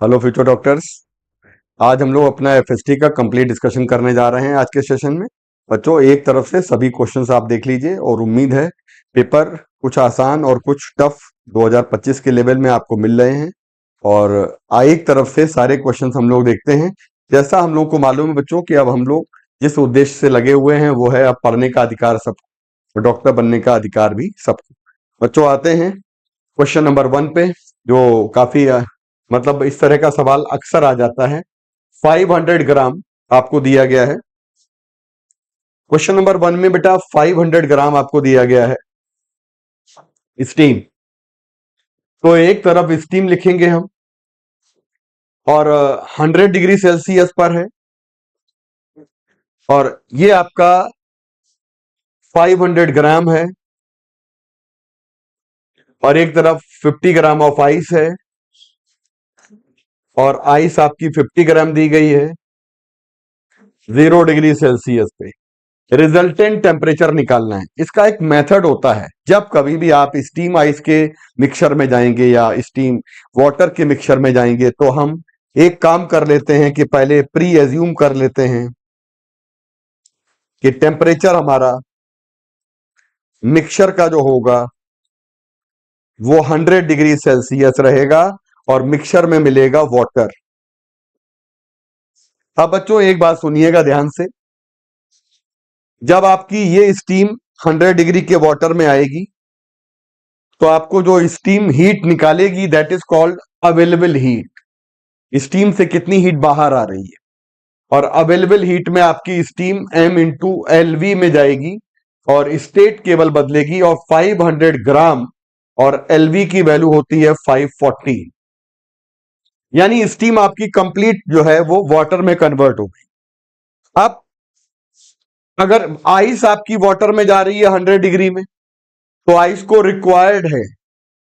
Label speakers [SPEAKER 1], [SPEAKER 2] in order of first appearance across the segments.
[SPEAKER 1] Hello future doctors. आज हम लोग अपना एफएसटी का कंप्लीट डिस्कशन करने जा रहे हैं आज के सेशन में। बच्चों, एक तरफ से सभी क्वेश्चंस आप देख लीजिए और उम्मीद है पेपर कुछ आसान और कुछ टफ 2025 के लेवल में आपको मिल रहे हैं। और एक तरफ से सारे क्वेश्चंस हम लोग देखते हैं। जैसा हम लोग को मालूम है बच्चों कि अब हम लोग जिस उद्देश्य से लगे हुए हैं वो है अब पढ़ने का अधिकार सबको और डॉक्टर बनने का अधिकार भी सबको। बच्चों, आते हैं क्वेश्चन नंबर 1 पे, जो काफी मतलब इस तरह का सवाल अक्सर आ जाता है। 500 ग्राम आपको दिया गया है। क्वेश्चन नंबर 1 में बेटा 500 ग्राम आपको दिया गया है स्टीम। तो एक तरफ स्टीम लिखेंगे हम और 100 डिग्री सेल्सियस पर है और ये आपका 500 ग्राम है और एक तरफ 50 ग्राम ऑफ आइस है और आइस आपकी 50 ग्राम दी गई है 0 डिग्री सेल्सियस पे। रिजल्टेंट टेम्परेचर निकालना है। इसका एक मेथड होता है, जब कभी भी आप स्टीम आइस के मिक्सचर में जाएंगे या स्टीम वाटर के मिक्सचर में जाएंगे तो हम एक काम कर लेते हैं कि पहले प्री एज्यूम कर लेते हैं कि टेम्परेचर हमारा मिक्सचर का जो होगा वो 100 डिग्री सेल्सियस रहेगा और मिक्सचर में मिलेगा वाटर। अब बच्चों एक बात सुनिएगा ध्यान से, जब आपकी ये स्टीम 100 डिग्री के वाटर में आएगी तो आपको जो स्टीम हीट निकालेगी that is called available heat. Steam से कितनी हीट बाहर आ रही है और अवेलेबल हीट में आपकी स्टीम m इंटू LV में जाएगी और स्टेट केवल बदलेगी और 500 ग्राम और LV की वैल्यू होती है 540, यानी स्टीम आपकी कंप्लीट जो है वो वाटर में कन्वर्ट हो गई। अब अगर आइस आपकी वाटर में जा रही है 100 डिग्री में तो आइस को रिक्वायर्ड है,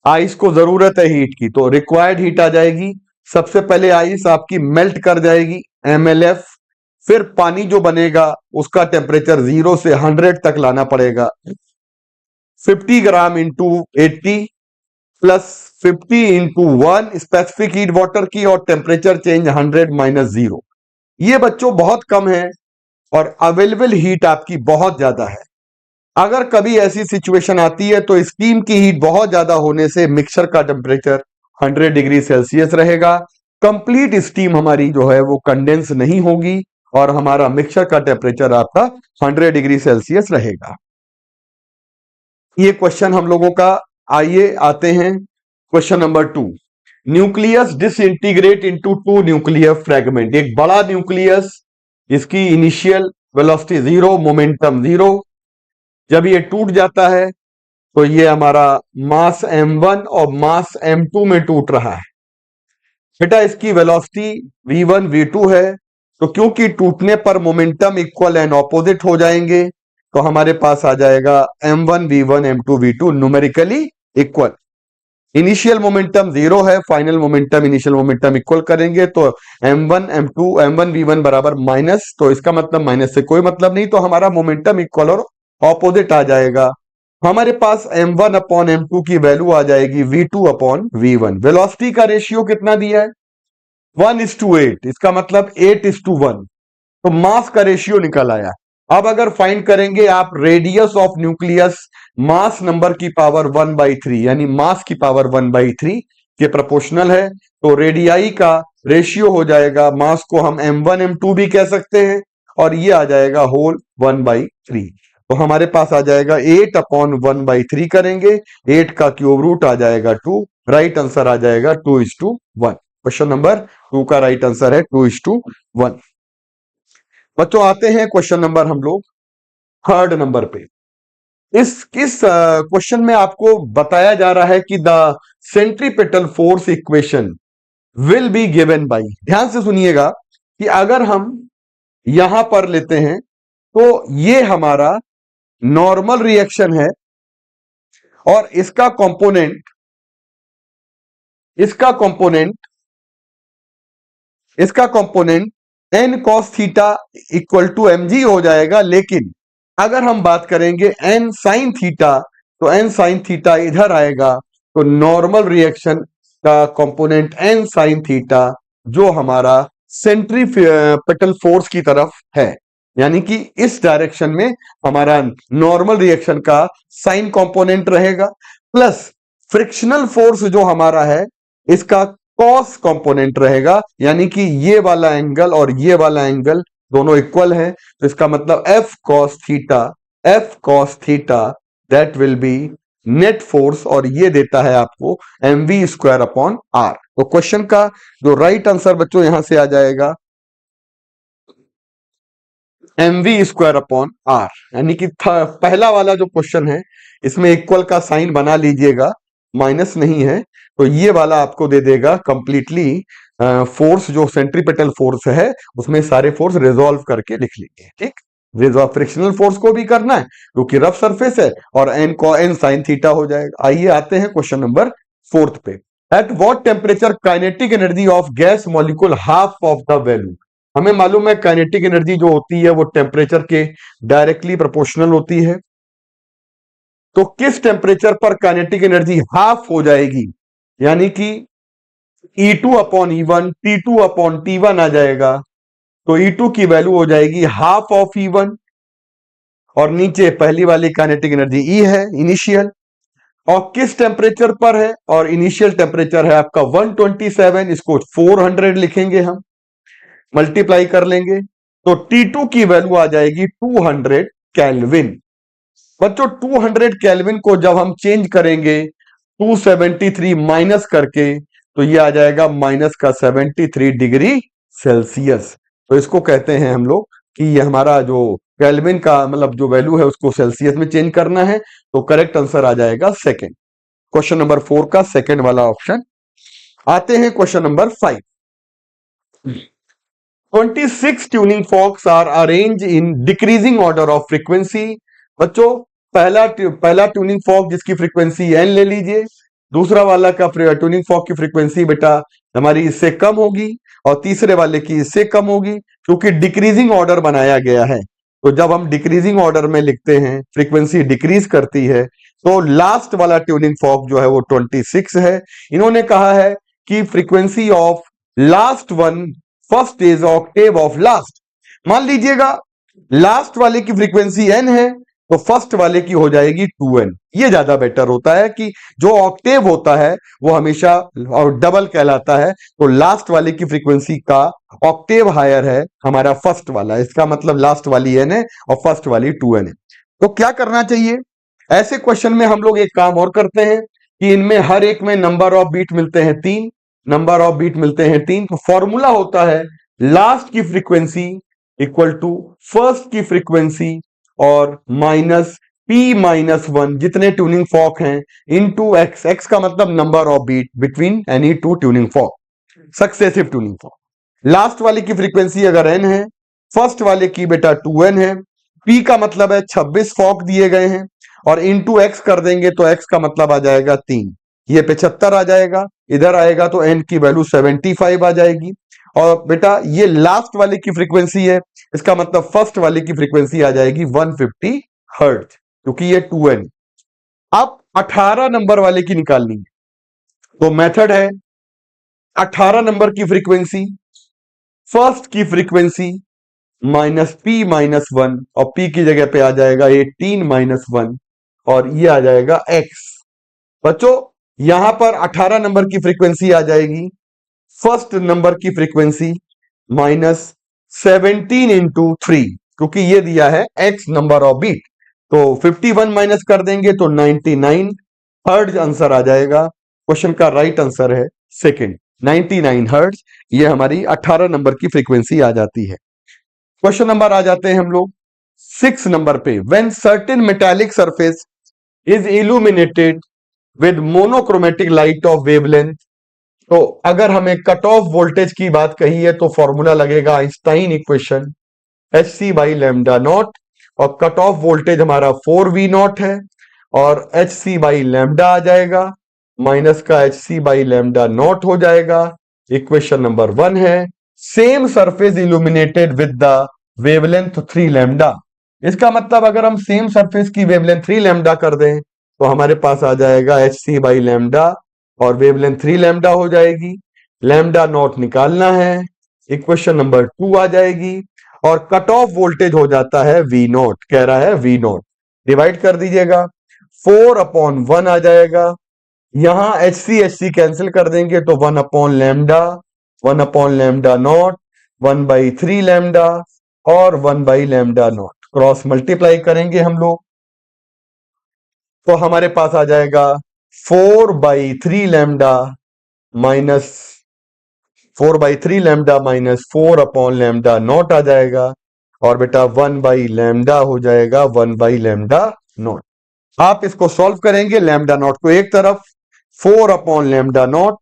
[SPEAKER 1] आइस को जरूरत है हीट की, तो रिक्वायर्ड हीट आ जाएगी। सबसे पहले आइस आपकी मेल्ट कर जाएगी MLF, फिर पानी जो बनेगा उसका टेम्परेचर 0 से 100 तक लाना पड़ेगा। 50 gram into 80 plus 50 into 1 specific heat water की और टेम्परेचर चेंज 100 माइनस 0। ये बच्चों बहुत कम है और अवेलेबल हीट आपकी बहुत ज्यादा है। अगर कभी ऐसी सिचुएशन आती है तो स्टीम की हीट बहुत ज्यादा होने से मिक्सचर का टेम्परेचर 100 डिग्री सेल्सियस रहेगा। कंप्लीट स्टीम हमारी जो है वो कंडेंस नहीं होगी और हमारा मिक्सचर का टेम्परेचर आपका 100 डिग्री सेल्सियस रहेगा। ये क्वेश्चन हम लोगों का, आइए आते हैं question number 2। Nucleus disintegrate into 2 nuclear fragment. एक बड़ा न्यूक्लियस, इसकी इनिशियल वेलोसिटी 0, मोमेंटम 0। जब ये टूट जाता है तो ये हमारा मास m1 और मास m2 में टूट रहा है। बेटा इसकी वेलोसिटी v1 v2 है, तो क्योंकि टूटने पर मोमेंटम इक्वल एंड ऑपोजिट हो जाएंगे तो हमारे पास आ जाएगा m1 v1 m2 v2 numerically equal. Initial momentum 0 है, final momentum initial momentum equal करेंगे तो m1 m2 m1 v1 बराबर माइनस, तो इसका मतलब माइनस से कोई मतलब नहीं, तो हमारा मोमेंटम इक्वल और ऑपोजिट आ जाएगा। हमारे पास m1 अपॉन m2 की वैल्यू आ जाएगी v2 अपॉन v1। वेलोसिटी का रेशियो कितना दिया है 1:8, इसका मतलब 8:1, तो मास का रेशियो निकल आया। अब अगर फाइंड करेंगे आप radius of nucleus mass number की पावर 1/3, यानी मास की पावर 1/3 के प्रोपोर्शनल है, तो रेडियाई का रेशियो हो जाएगा, मास को हम m1 m2 भी कह सकते हैं और ये आ जाएगा होल 1/3। तो हमारे पास आ जाएगा 8 अपॉन 1/3 करेंगे, 8 का क्यूब रूट आ जाएगा 2, राइट आंसर आ जाएगा 2:1। क्वेश्चन नंबर 2 का राइट आंसर है 2:1। बच्चों आते हैं क्वेश्चन नंबर हम लोग 3rd नंबर पे। इस क्वेश्चन में आपको बताया जा रहा है कि the centripetal force equation will be given by. ध्यान से सुनिएगा कि अगर हम यहां पर लेते हैं तो ये हमारा नॉर्मल रिएक्शन है और इसका component n cos theta equal to mg हो जाएगा। लेकिन अगर हम बात करेंगे n sin थीटा तो n sin थीटा इधर आएगा, तो नॉर्मल रिएक्शन का कंपोनेंट n sin थीटा जो हमारा सेंट्रीपिटल फोर्स की तरफ है, यानी कि इस डायरेक्शन में हमारा नॉर्मल रिएक्शन का साइन कंपोनेंट रहेगा, प्लस फ्रिक्शनल फोर्स जो हमारा है इसका कॉस कंपोनेंट रहेगा, यानी कि ये वाला एंगल और ये वाला एंगल दोनों इक्वल है, तो इसका मतलब F cos theta that will be net force, और ये देता है आपको mv² अपॉन r। तो क्वेश्चन का जो राइट आंसर बच्चों यहां से आ जाएगा mv² अपॉन r, यानी कि पहला वाला जो क्वेश्चन है इसमें इक्वल का साइन बना लीजिएगा, माइनस नहीं है, तो ये वाला आपको दे देगा कंप्लीटली फोर्स, जो सेंट्रीपिटल फोर्स है उसमें सारे फोर्स रिजॉल्व करके लिख लीजिए। ठीक, रिजॉल्व फ्रिक्शनल फोर्स को भी करना है क्योंकि रफ सरफेस है, और एन साइन थीटा हो जाएगा। आइए आते हैं क्वेश्चन नंबर 4 पे। At what temperature kinetic energy of gas molecule half of the value. हमें मालूम है काइनेटिक एनर्जी जो होती है वो टेम्परेचर के डायरेक्टली प्रोपोर्शनल होती है, तो किस टेम्परेचर पर काइनेटिक एनर्जी हाफ हो जाएगी, यानी कि E2 upon E1 T2 upon T1 आ जाएगा, तो E2 की वैल्यू हो जाएगी हाफ ऑफ E1, और नीचे पहली वाली काइनेटिक एनर्जी E है इनिशियल, और किस टेम्परेचर पर है, और इनिशियल टेम्परेचर है आपका 127, इसको 400 लिखेंगे हम, मल्टीप्लाई कर लेंगे, तो T2 की वैल्यू आ जाएगी 200 केल्विन। बच्चों 200 केल्विन को जब हम चेंज करेंगे 273 माइनस करके, तो ये आ जाएगा माइनस का 73 डिग्री सेल्सियस। तो इसको कहते हैं हम लोग कि ये हमारा जो केल्विन का मतलब जो वैल्यू है उसको सेल्सियस में चेंज करना है, तो करेक्ट आंसर आ जाएगा सेकंड, क्वेश्चन नंबर 4 का सेकंड वाला ऑप्शन। आते हैं question number 5। 26 tuning forks are arrange in decreasing order of frequency. बच्चों पहला ट्यूनिंग फॉक जिसकी फ्रीक्वेंसी एन ले लीजिए, दूसरा वाला का ट्यूनिंग फॉक की फ्रीक्वेंसी बेटा हमारी इससे कम होगी, और तीसरे वाले की इससे कम होगी, क्योंकि डिक्रीजिंग ऑर्डर बनाया गया है। तो जब हम डिक्रीजिंग ऑर्डर में लिखते हैं फ्रीक्वेंसी डिक्रीज करती है, तो लास्ट वाला ट्यूनिंग फॉक जो है वो 26 है। इन्होंने कहा है कि frequency of last one first is Octave of last. मान लीजिएगा लास्ट वाले की फ्रीक्वेंसी एन है, तो फर्स्ट वाले की हो जाएगी 2n। ये ज्यादा बेटर होता है कि जो ऑक्टेव होता है वो हमेशा और डबल कहलाता है, तो लास्ट वाले की फ्रीक्वेंसी का ऑक्टेव हायर है हमारा फर्स्ट वाला, इसका मतलब लास्ट वाली n है और फर्स्ट वाली 2n है। तो क्या करना चाहिए ऐसे क्वेश्चन में, हम लोग एक काम और करते हैं कि इनमें हर एक में नंबर ऑफ बीट मिलते हैं 3, नंबर ऑफ बीट मिलते हैं 3, तो फॉर्मूला होता है लास्ट की फ्रीक्वेंसी इक्वल टू फर्स्ट की फ्रीक्वेंसी और माइनस P-1 जितने ट्यूनिंग फॉक हैं इनटू एक्स, एक्स का मतलब number of beat between any two tuning fork, successive tuning fork. Last वाले की फ्रीक्वेंसी अगर n है, फर्स्ट वाले की बेटा 2n है, P का मतलब है 26 फॉक दिए गए हैं, और इनटू एक्स कर देंगे तो x का मतलब आ जाएगा 3, ये 75 आ जाएगा, इधर आएगा तो n की वैल्यू 75 आ जाएगी, और बेटा ये लास्ट वाले की फ्रीक्वेंसी है, इसका मतलब फर्स्ट वाले की फ्रीक्वेंसी आ जाएगी 150 हर्ट्ज, क्योंकि ये 2n। अब 18 नंबर वाले की निकालनी है, तो मेथड है 18 नंबर की फ्रीक्वेंसी फर्स्ट की फ्रीक्वेंसी माइनस P-1, और P की जगह पे आ जाएगा 18-1, और ये आ जाएगा x। बच्चों यहां पर 18 नंबर की फ्रीक्वेंसी आ जाएगी फर्स्ट नंबर की फ्रीक्वेंसी माइनस 17 इंटू 3, क्योंकि ये दिया है x नंबर ऑफ बीट, तो 51 माइनस कर देंगे तो 99 हर्ट्ज आंसर आ जाएगा। क्वेश्चन का राइट आंसर है सेकंड, 99 हर्ट्ज, ये हमारी 18 नंबर की फ्रीक्वेंसी आ जाती है। क्वेश्चन नंबर आ जाते हैं हम लोग 6 नंबर पे। When certain metallic surface is illuminated with monochromatic light of wavelength, तो अगर हमें कट ऑफ वोल्टेज की बात कही है तो फॉर्मूला लगेगा आइंस्टाइन इक्वेशन hc/λ0, और कट ऑफ वोल्टेज हमारा 4v0 है, और hc/λ आ जाएगा, माइनस का hc/λ0 हो जाएगा। इक्वेशन नंबर 1 है same surface illuminated with the wavelength 3λ। इसका मतलब अगर हम सेम सरफेस की वेवलेंथ 3λ कर दें तो हमारे पास आ जाएगा hc/λ और वेवलेंथ 3λ हो जाएगी। लैम्डा नॉट निकालना है, इक्वेशन नंबर 2 आ जाएगी। और कट ऑफ वोल्टेज हो जाता है वी नॉट, कह रहा है वी नॉट, डिवाइड कर दीजिएगा, 4/1 आ जाएगा। यहां एच सी कैंसिल कर देंगे तो 1/लैम्डा, 1/लैम्डा नॉट, 1/3 लैम्डा और 1/लैम्डा नॉट, क्रॉस मल्टीप्लाई करेंगे हम लोग तो हमारे पास आ जाएगा 4/3 लैम्डा माइनस 4/3 लैम्डा माइनस 4/लैम्डा नॉट आ जाएगा। और बेटा 1/लैम्डा हो जाएगा 1/लैम्डा नॉट। आप इसको सॉल्व करेंगे, लैम्डा नॉट को एक तरफ, 4/लैम्डा नॉट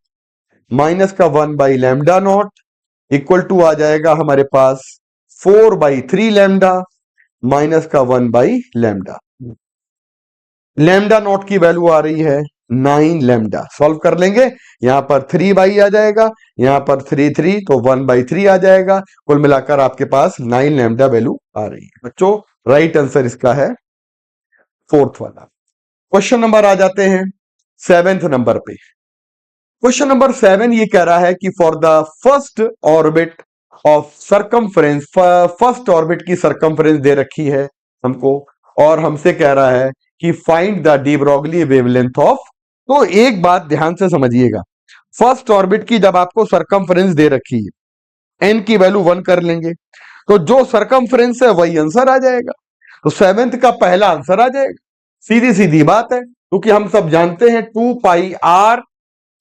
[SPEAKER 1] माइनस का 1/लैम्डा नॉट इक्वल टू आ जाएगा हमारे पास 4/3 लैम्डा माइनस का 1/लैम्डा। लैम्डा नॉट की वैल्यू आ रही है 9 लैम्डा। सॉल्व कर लेंगे, यहां पर 3 आ जाएगा, यहां पर 3 तो 1/3 आ जाएगा। कुल मिलाकर आपके पास 9 लैम्डा वैल्यू आ रही है। बच्चों राइट आंसर इसका है फोर्थ वाला। क्वेश्चन नंबर आ जाते हैं 7th नंबर पे। क्वेश्चन नंबर 7 ये कह रहा है कि for the first orbit of circumference, first orbit की सरकमफ्रेंस दे रखी है हमको और हमसे कह रहा है कि find the de Broglie wavelength of. तो एक बात ध्यान से समझिएगा, फर्स्ट ऑर्बिट की जब आपको सरकमफ्रेंस दे रखी है, एन की वैल्यू 1 कर लेंगे तो जो सरकमफ्रेंस है वही आंसर आ जाएगा। तो 7th का पहला आंसर आ जाएगा, सीधी सीधी बात है, क्योंकि हम सब जानते हैं 2πr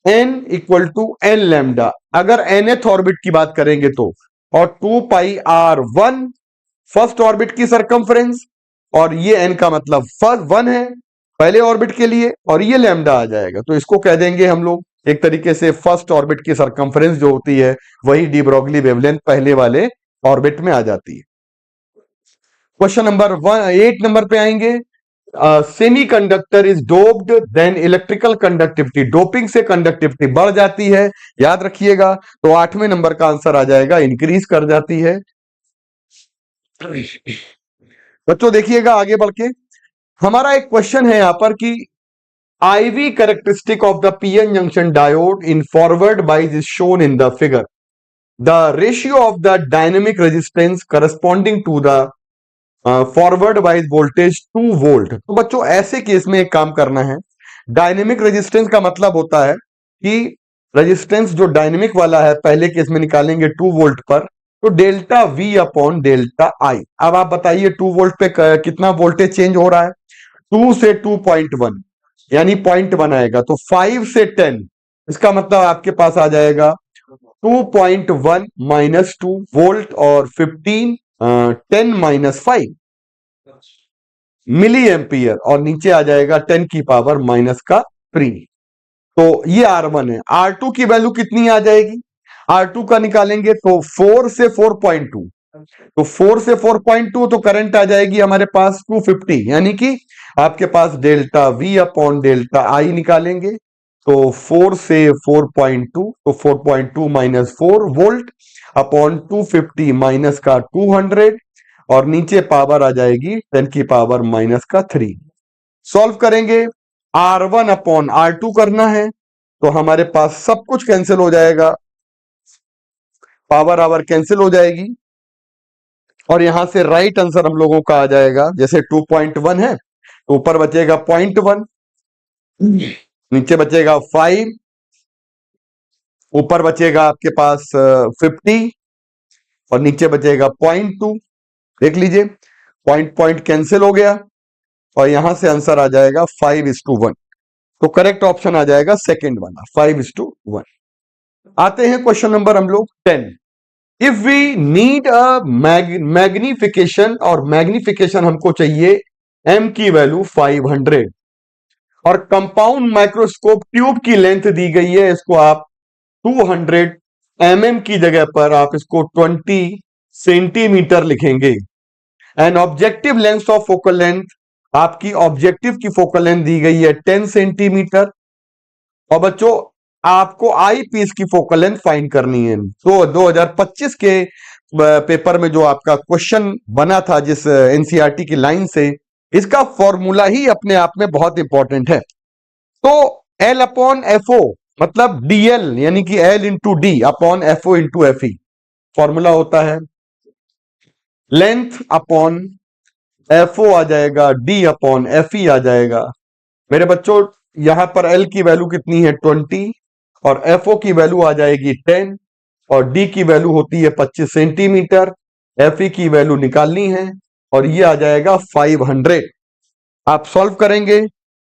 [SPEAKER 1] n equal to n lambda, अगर nth ऑर्बिट की बात करेंगे तो, और 2πr1 फर्स्ट ऑर्बिट की सरकमफ्रेंस, और ये n का मतलब फर्स्ट 1 है पहले ऑर्बिट के लिए, और ये लैम्डा आ जाएगा। तो इसको कह देंगे हम लोग एक तरीके से फर्स्ट ऑर्बिट की सरकमफ्रेंस जो होती है वही डी ब्रॉगली वेवलेंथ पहले वाले ऑर्बिट में आ जाती है। क्वेश्चन नंबर 8 नंबर पे आएंगे। Semi conductor is doped then electrical conductivity, doping से कंडक्टिविटी बढ़ जाती है, याद रखिएगा। तो 8वें नंबर का आंसर आ जाएगा इंक्रीज कर जाती है। बच्चों देखिएगा आगे बढ़ के, हमारा एक क्वेश्चन है यहां पर कि IV characteristic of the PN junction diode in forward bias is shown in the figure. The ratio of the dynamic resistance corresponding to the forward wise voltage 2 volt. तो बच्चों ऐसे केस में एक काम करना है, डायनेमिक रेजिस्टेंस का मतलब होता है कि रेजिस्टेंस जो डायनेमिक वाला है पहले केस में निकालेंगे 2 वोल्ट पर, तो डेल्टा V अपॉन डेल्टा आई। अब आप बताइए 2 वोल्ट पे कितना वोल्टेज चेंज हो रहा है, 2 से 2.1 यानी 0.1 आएगा, तो 5 से 10 इसका मतलब आपके पास आ जाएगा 2.1 माइनस 2 वोल्ट और 15 10 माइनस 5 मिली एम्पियर, और नीचे आ जाएगा 10 की पावर माइनस का 3। तो ये R1 है। R2 की वैल्यू कितनी आ जाएगी, R2 का निकालेंगे तो 4 से 4.2, तो 4 से 4.2 तो करंट आ जाएगी हमारे पास 250, यानी कि आपके पास delta V upon delta I निकालेंगे तो 4 से 4.2, तो 4.2 माइनस 4 वोल्ट अपॉन 250 माइनस का 200, और नीचे पावर आ जाएगी 10 की पावर माइनस का 3। सॉल्व करेंगे, R1 अपॉन R2 करना है तो हमारे पास सब कुछ कैंसिल हो जाएगा, पावर आवर कैंसिल हो जाएगी, और यहां से राइट आंसर हम लोगों का आ जाएगा, जैसे 2.1 है तो ऊपर बचेगा 0.1, नीचे बचेगा 5, ऊपर बचेगा आपके पास 50 और नीचे बचेगा 0.2। देख लीजिए पॉइंट कैंसिल हो गया और यहां से आंसर आ जाएगा 5:1। तो करेक्ट ऑप्शन आ जाएगा सेकंड वाला 5:1। आते हैं क्वेश्चन नंबर हम लोग 10। If we need a magnification, और मैग्निफिकेशन हमको चाहिए m की वैल्यू 500, और कंपाउंड माइक्रोस्कोप ट्यूब की लेंथ दी गई है, इसको आप 200 mm की जगह पर आप इसको 20 सेंटीमीटर लिखेंगे। And objective length of focal length, आपकी ऑब्जेक्टिव की फोकल लेंथ दी गई है 10 सेंटीमीटर, और बच्चों आपको आई पीस की फोकल लेंथ फाइंड करनी है। तो 2025 के पेपर में जो आपका क्वेश्चन बना था जिस एनसीईआरटी की लाइन से, इसका फॉर्मूला ही अपने आप में बहुत इंपॉर्टेंट है। तो L अपॉन FO मतलब dl यानी कि l into D upon fo into fe। Formula होता है लेंथ अपॉन fo आ जाएगा, d अपॉन fe आ जाएगा। मेरे बच्चों यहां पर l की वैल्यू कितनी है 20 और fo की वैल्यू आ जाएगी 10 और d की वैल्यू होती है 25 सेंटीमीटर। fe की वैल्यू निकालनी है और ये आ जाएगा 500। आप सॉल्व करेंगे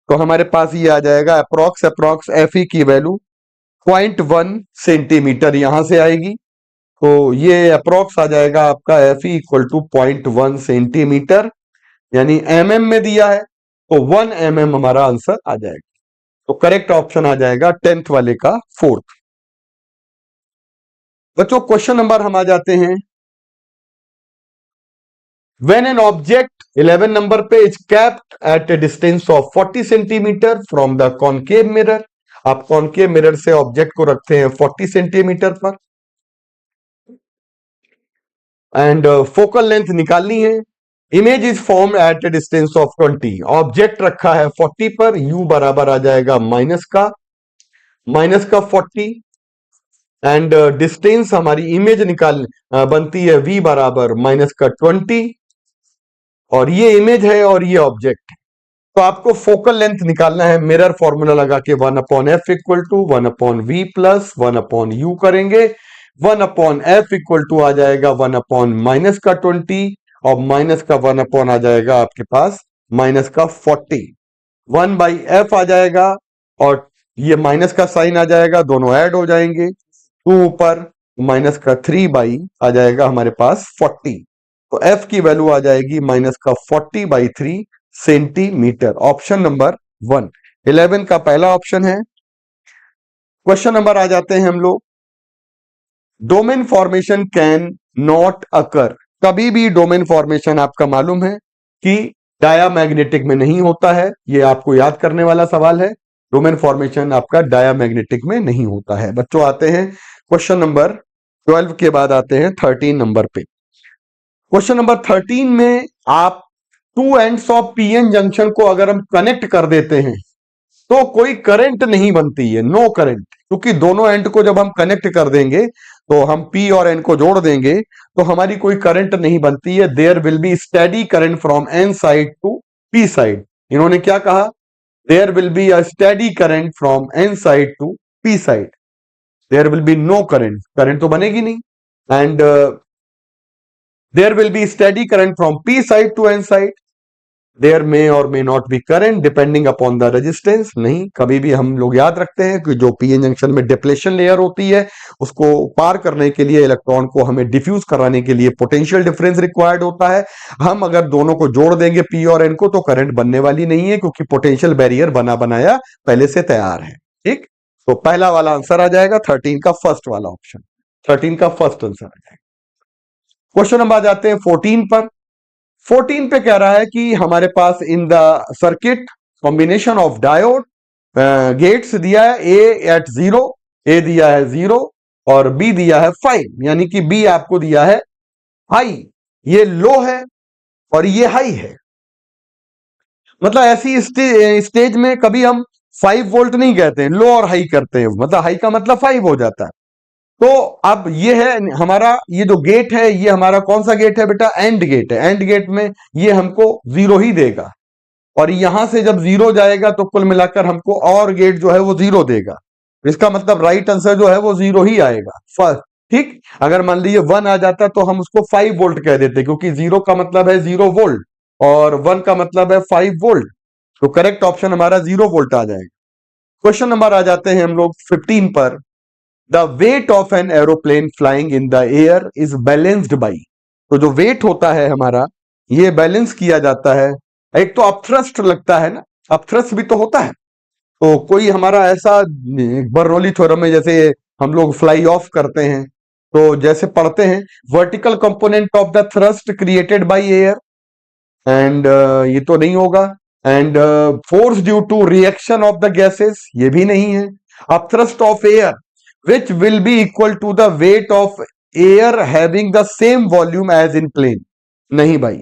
[SPEAKER 1] तो हमारे पास ये आ जाएगा अप्रॉक्स fe की वैल्यू 0.1 सेंटीमीटर यहां से आएगी। तो ये अप्रॉक्स आ जाएगा आपका fe इक्वल टू 0.1 सेंटीमीटर, यानी mm में दिया है तो 1 mm हमारा आंसर आ जाएगा। तो करेक्ट ऑप्शन आ जाएगा 10th वाले का 4th। बच्चों क्वेश्चन नंबर हम आ जाते हैं When an object 11 नंबर पे is kept at a distance of 40 centimetre from the concave mirror, आप कॉनकेव मिरर से ऑब्जेक्ट को रखते हैं 40 सेंटीमीटर पर एंड फोकल लेंथ निकालनी है। Image is form at a distance of 20, object रखा है 40 पर, u बराबर आ जाएगा माइनस का 40 एंड डिस्टेंस हमारी इमेज निकाल बनती है v बराबर माइनस का 20 और ये इमेज है और ये ऑब्जेक्ट है। तो आपको फोकल लेंथ निकालना है मिरर फॉर्मूला लगा के 1 upon f equal to 1 upon v plus 1 upon u करेंगे। 1 अपॉन एफ इक्वल टू आ जाएगा 1 अपॉन माइनस का 20 और माइनस का 1 अपॉन आ जाएगा आपके पास माइनस का 40। 1 बाई एफ आ जाएगा और ये माइनस का साइन आ जाएगा, दोनों ऐड हो जाएंगे। 2 ऊपर माइनस का 3 बाई आ जाएगा हमारे पास 40। तो एफ की वैल्यू आ जाएगी माइनस का 40 बाई 3 सेंटीमीटर। ऑप्शन नंबर 1 11 का पहला ऑप्शन है। क्वेश्चन नंबर आ जाते हैं हम लोग, domain formation can not occur, कभी भी डोमेन फॉर्मेशन आपका मालूम है कि डायामैग्नेटिक में नहीं होता है, ये आपको याद करने वाला सवाल है। डोमेन फॉर्मेशन आपका डायामैग्नेटिक में नहीं होता है। बच्चों आते हैं क्वेश्चन नंबर 12 के बाद आते हैं 13 नंबर पे। क्वेश्चन नंबर 13 में आप two ends of PN junction को अगर हम कनेक्ट कर देते हैं तो कोई करंट नहीं बनती है, नो करंट, क्योंकि दोनों एंड को जब हम कनेक्ट कर देंगे तो हम पी और एन को जोड़ देंगे तो हमारी कोई करंट नहीं बनती है। There will be steady current from N side to P side. इन्होंने क्या कहा, there will be a steady current from N side to P side, there will be no current, current तो बनेगी नहीं। And there will be steady current from P side to N side, there may और may not be current depending upon the resistance. नहीं, कभी भी हम लोग याद रखते हैं कि जो पीएन जंक्शन में डिप्लेशन लेयर होती है उसको पार करने के लिए इलेक्ट्रॉन को हमें डिफ्यूज कराने के लिए पोटेंशियल डिफरेंस रिक्वायर्ड होता है। हम अगर दोनों को जोड़ देंगे पी और एन को तो करंट बनने वाली नहीं है, क्योंकि पोटेंशियल बैरियर बना बनाया पहले से तैयार है। ठीक, तो पहला वाला आंसर आ जाएगा 13 का फर्स्ट वाला ऑप्शन, 13 का फर्स्ट आंसर आ जाएगा। क्वेश्चन नंबर आ जाते हैं 14 पर। 14 पे कह रहा है कि हमारे पास in the circuit combination of diode gates दिया है ए एट 0, ए दिया है 0 और बी दिया है 5, यानी कि बी आपको दिया है हाई, ये लो है और ये हाई है। मतलब ऐसी स्टेज में कभी हम 5 वोल्ट नहीं कहते हैं, लो और हाई करते हैं, मतलब हाई का मतलब 5 हो जाता है। तो अब ये है हमारा, ये जो गेट है ये हमारा कौन सा गेट है बेटा, एंड गेट है। एंड गेट में ये हमको 0 ही देगा और यहां से जब 0 जाएगा तो कुल मिलाकर हमको और गेट जो है वो 0 देगा। इसका मतलब राइट आंसर जो है वो 0 ही आएगा फर्स्ट। ठीक, अगर मान लीजिए 1 आ जाता तो हम उसको 5 वोल्ट कह देते, क्योंकि 0 का मतलब है 0 वोल्ट और 1 का मतलब है 5 वोल्ट। तो करेक्ट ऑप्शन हमारा 0 वोल्ट आ जाएगा। क्वेश्चन नंबर आ जाते हैं हम लोग 15 पर। The weight of an aeroplane flying in the air is balanced by, तो जो वेट होता है हमारा ये बैलेंस किया जाता है। एक तो अपथ्रस्ट लगता है ना, अपथ्रस्ट भी तो होता है। तो कोई हमारा ऐसा बर्नौली थ्योरम में जैसे हम लोग फ्लाई ऑफ करते हैं तो जैसे पढ़ते हैं vertical component of the thrust created by air, and ये तो नहीं होगा। And force due to reaction of the gases, ये भी नहीं है। Upthrust of air which will be equal to the weight of air having the same volume as in plane, नहीं भाई,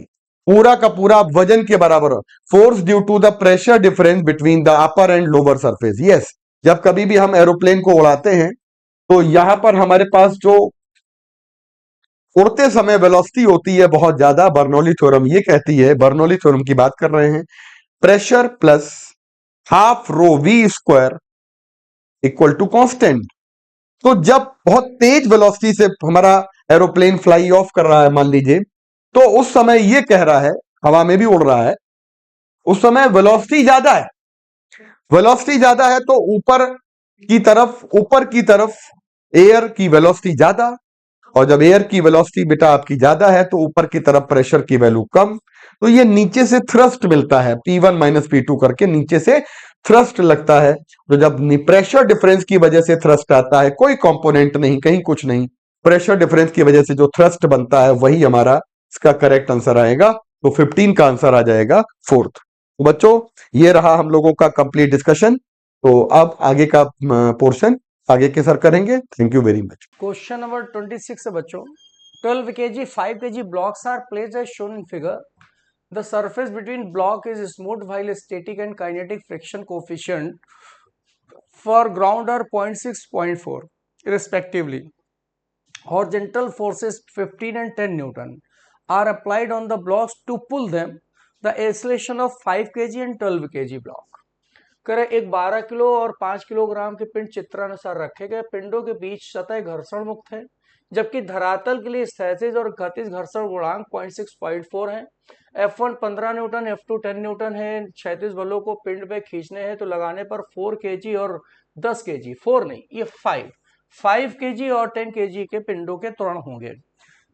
[SPEAKER 1] पूरा का पूरा वजन के बराबर हो। Force due to the pressure difference between the upper and lower surface, yes जब कभी भी हम एरोप्लेन को उड़ाते हैं तो यहां पर हमारे पास जो उड़ते समय वेलोसिटी होती है बहुत ज्यादा, बर्नौली थ्योरम ये कहती है, बर्नौली थ्योरम की बात कर रहे हैं, pressure plus half rho v square equal to constant. तो जब बहुत तेज वेलोसिटी से हमारा एरोप्लेन फ्लाई ऑफ कर रहा है मान लीजिए, तो उस समय ये कह रहा है, हवा में भी उड़ रहा है, उस समय वेलोसिटी ज्यादा है, वेलोसिटी ज्यादा है तो ऊपर की तरफ एयर की वेलोसिटी ज्यादा, और जब एयर की वेलोसिटी बेटा आपकी ज्यादा है तो ऊपर की तरफ प्रेशर की वैल्यू कम, तो ये नीचे से थ्रस्ट मिलता है, P1 माइनस P2 करके नीचे से थ्रस्ट लगता है। तो जब प्रेशर डिफरेंस की वजह से थ्रस्ट आता है, कोई कंपोनेंट नहीं, कहीं कुछ नहीं, प्रेशर डिफरेंस की वजह से जो थ्रस्ट बनता है वही हमारा इसका करेक्ट आंसर आएगा। तो 15 का आंसर आ जाएगा फोर्थ। तो बच्चों ये रहा हम लोगों का कंप्लीट डिस्कशन। तो अब आगे का पोर्शन आगे के सर करेंगे। Thank you very much.
[SPEAKER 2] Question number 26 है बच्चों। 12 kg 5 kg blocks are placed as shown in figure. The surface between block is smooth while static and kinetic friction coefficient for ground are 0.6 0.4 respectively. Horizontal forces 15 and 10 Newton are applied on the blocks to pull them. The acceleration of 5 kg and 12 kg block. करें एक 12 kilo और 5 kilogram के पिंड चित्रानुसार रखे गए पिंडों के बीच सतह घर्षण मुक्त है, जबकि धरातल के लिए स्थैतिज और गतिज घर्षण गुणांक 0.6 है। F1 15 न्यूटन, F2 10 न्यूटन है। क्षैतिज बलों को पिंड पे खींचने हैं तो लगाने पर 4 kg और 10 kg, 4 नहीं ये 5 kg और 10 kg के पिंडों के त्वरण होंगे,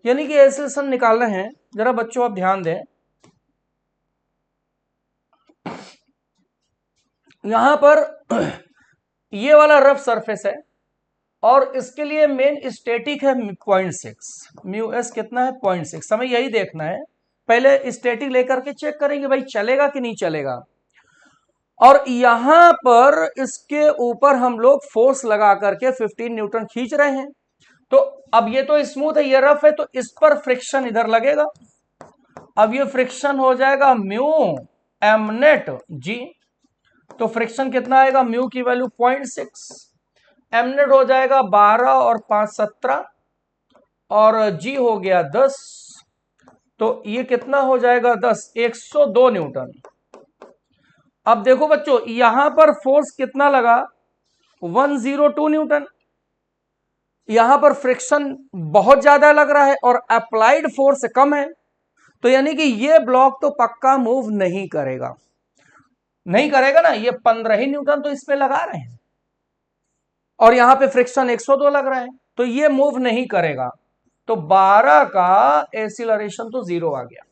[SPEAKER 2] यानी कि एक्सेलरेशन निकालना है। जरा बच्चों आप ध्यान दें, यहां पर ये वाला रफ सरफेस है और इसके लिए मेन स्टैटिक है 0.6, म्यू एस कितना है 0.6। हमें यही देखना है, पहले स्टैटिक लेकर के चेक करेंगे भाई चलेगा कि नहीं चलेगा। और यहां पर इसके ऊपर हम लोग फोर्स लगा करके 15 न्यूटन खींच रहे हैं। तो अब ये तो स्मूथ है, ये रफ है, तो इस पर फ्रिक्शन इधर लगेगा। अब ये फ्रिक्शन हो जाएगा म्यू एम नेट जी, तो फ्रिक्शन कितना आएगा, म्यू की वैल्यू 0.6, एम नेट हो जाएगा 12 और 5 17 और जी हो गया 10, तो ये कितना हो जाएगा 10, 102 न्यूटन। अब देखो बच्चों यहां पर फोर्स कितना लगा, 102 न्यूटन। यहां पर फ्रिक्शन बहुत ज्यादा लग रहा है और अप्लाइड फोर्स कम है, तो यानी कि ये ब्लॉक तो पक्का मूव नहीं करेगा, नहीं करेगा ना। ये 15 ही न्यूटन तो इस पे लगा रहे हैं और यहां पे फ्रिक्शन 102 लग रहा है, तो ये मूव नहीं करेगा। तो 12 का एक्सीलरेशन तो 0 आ गया।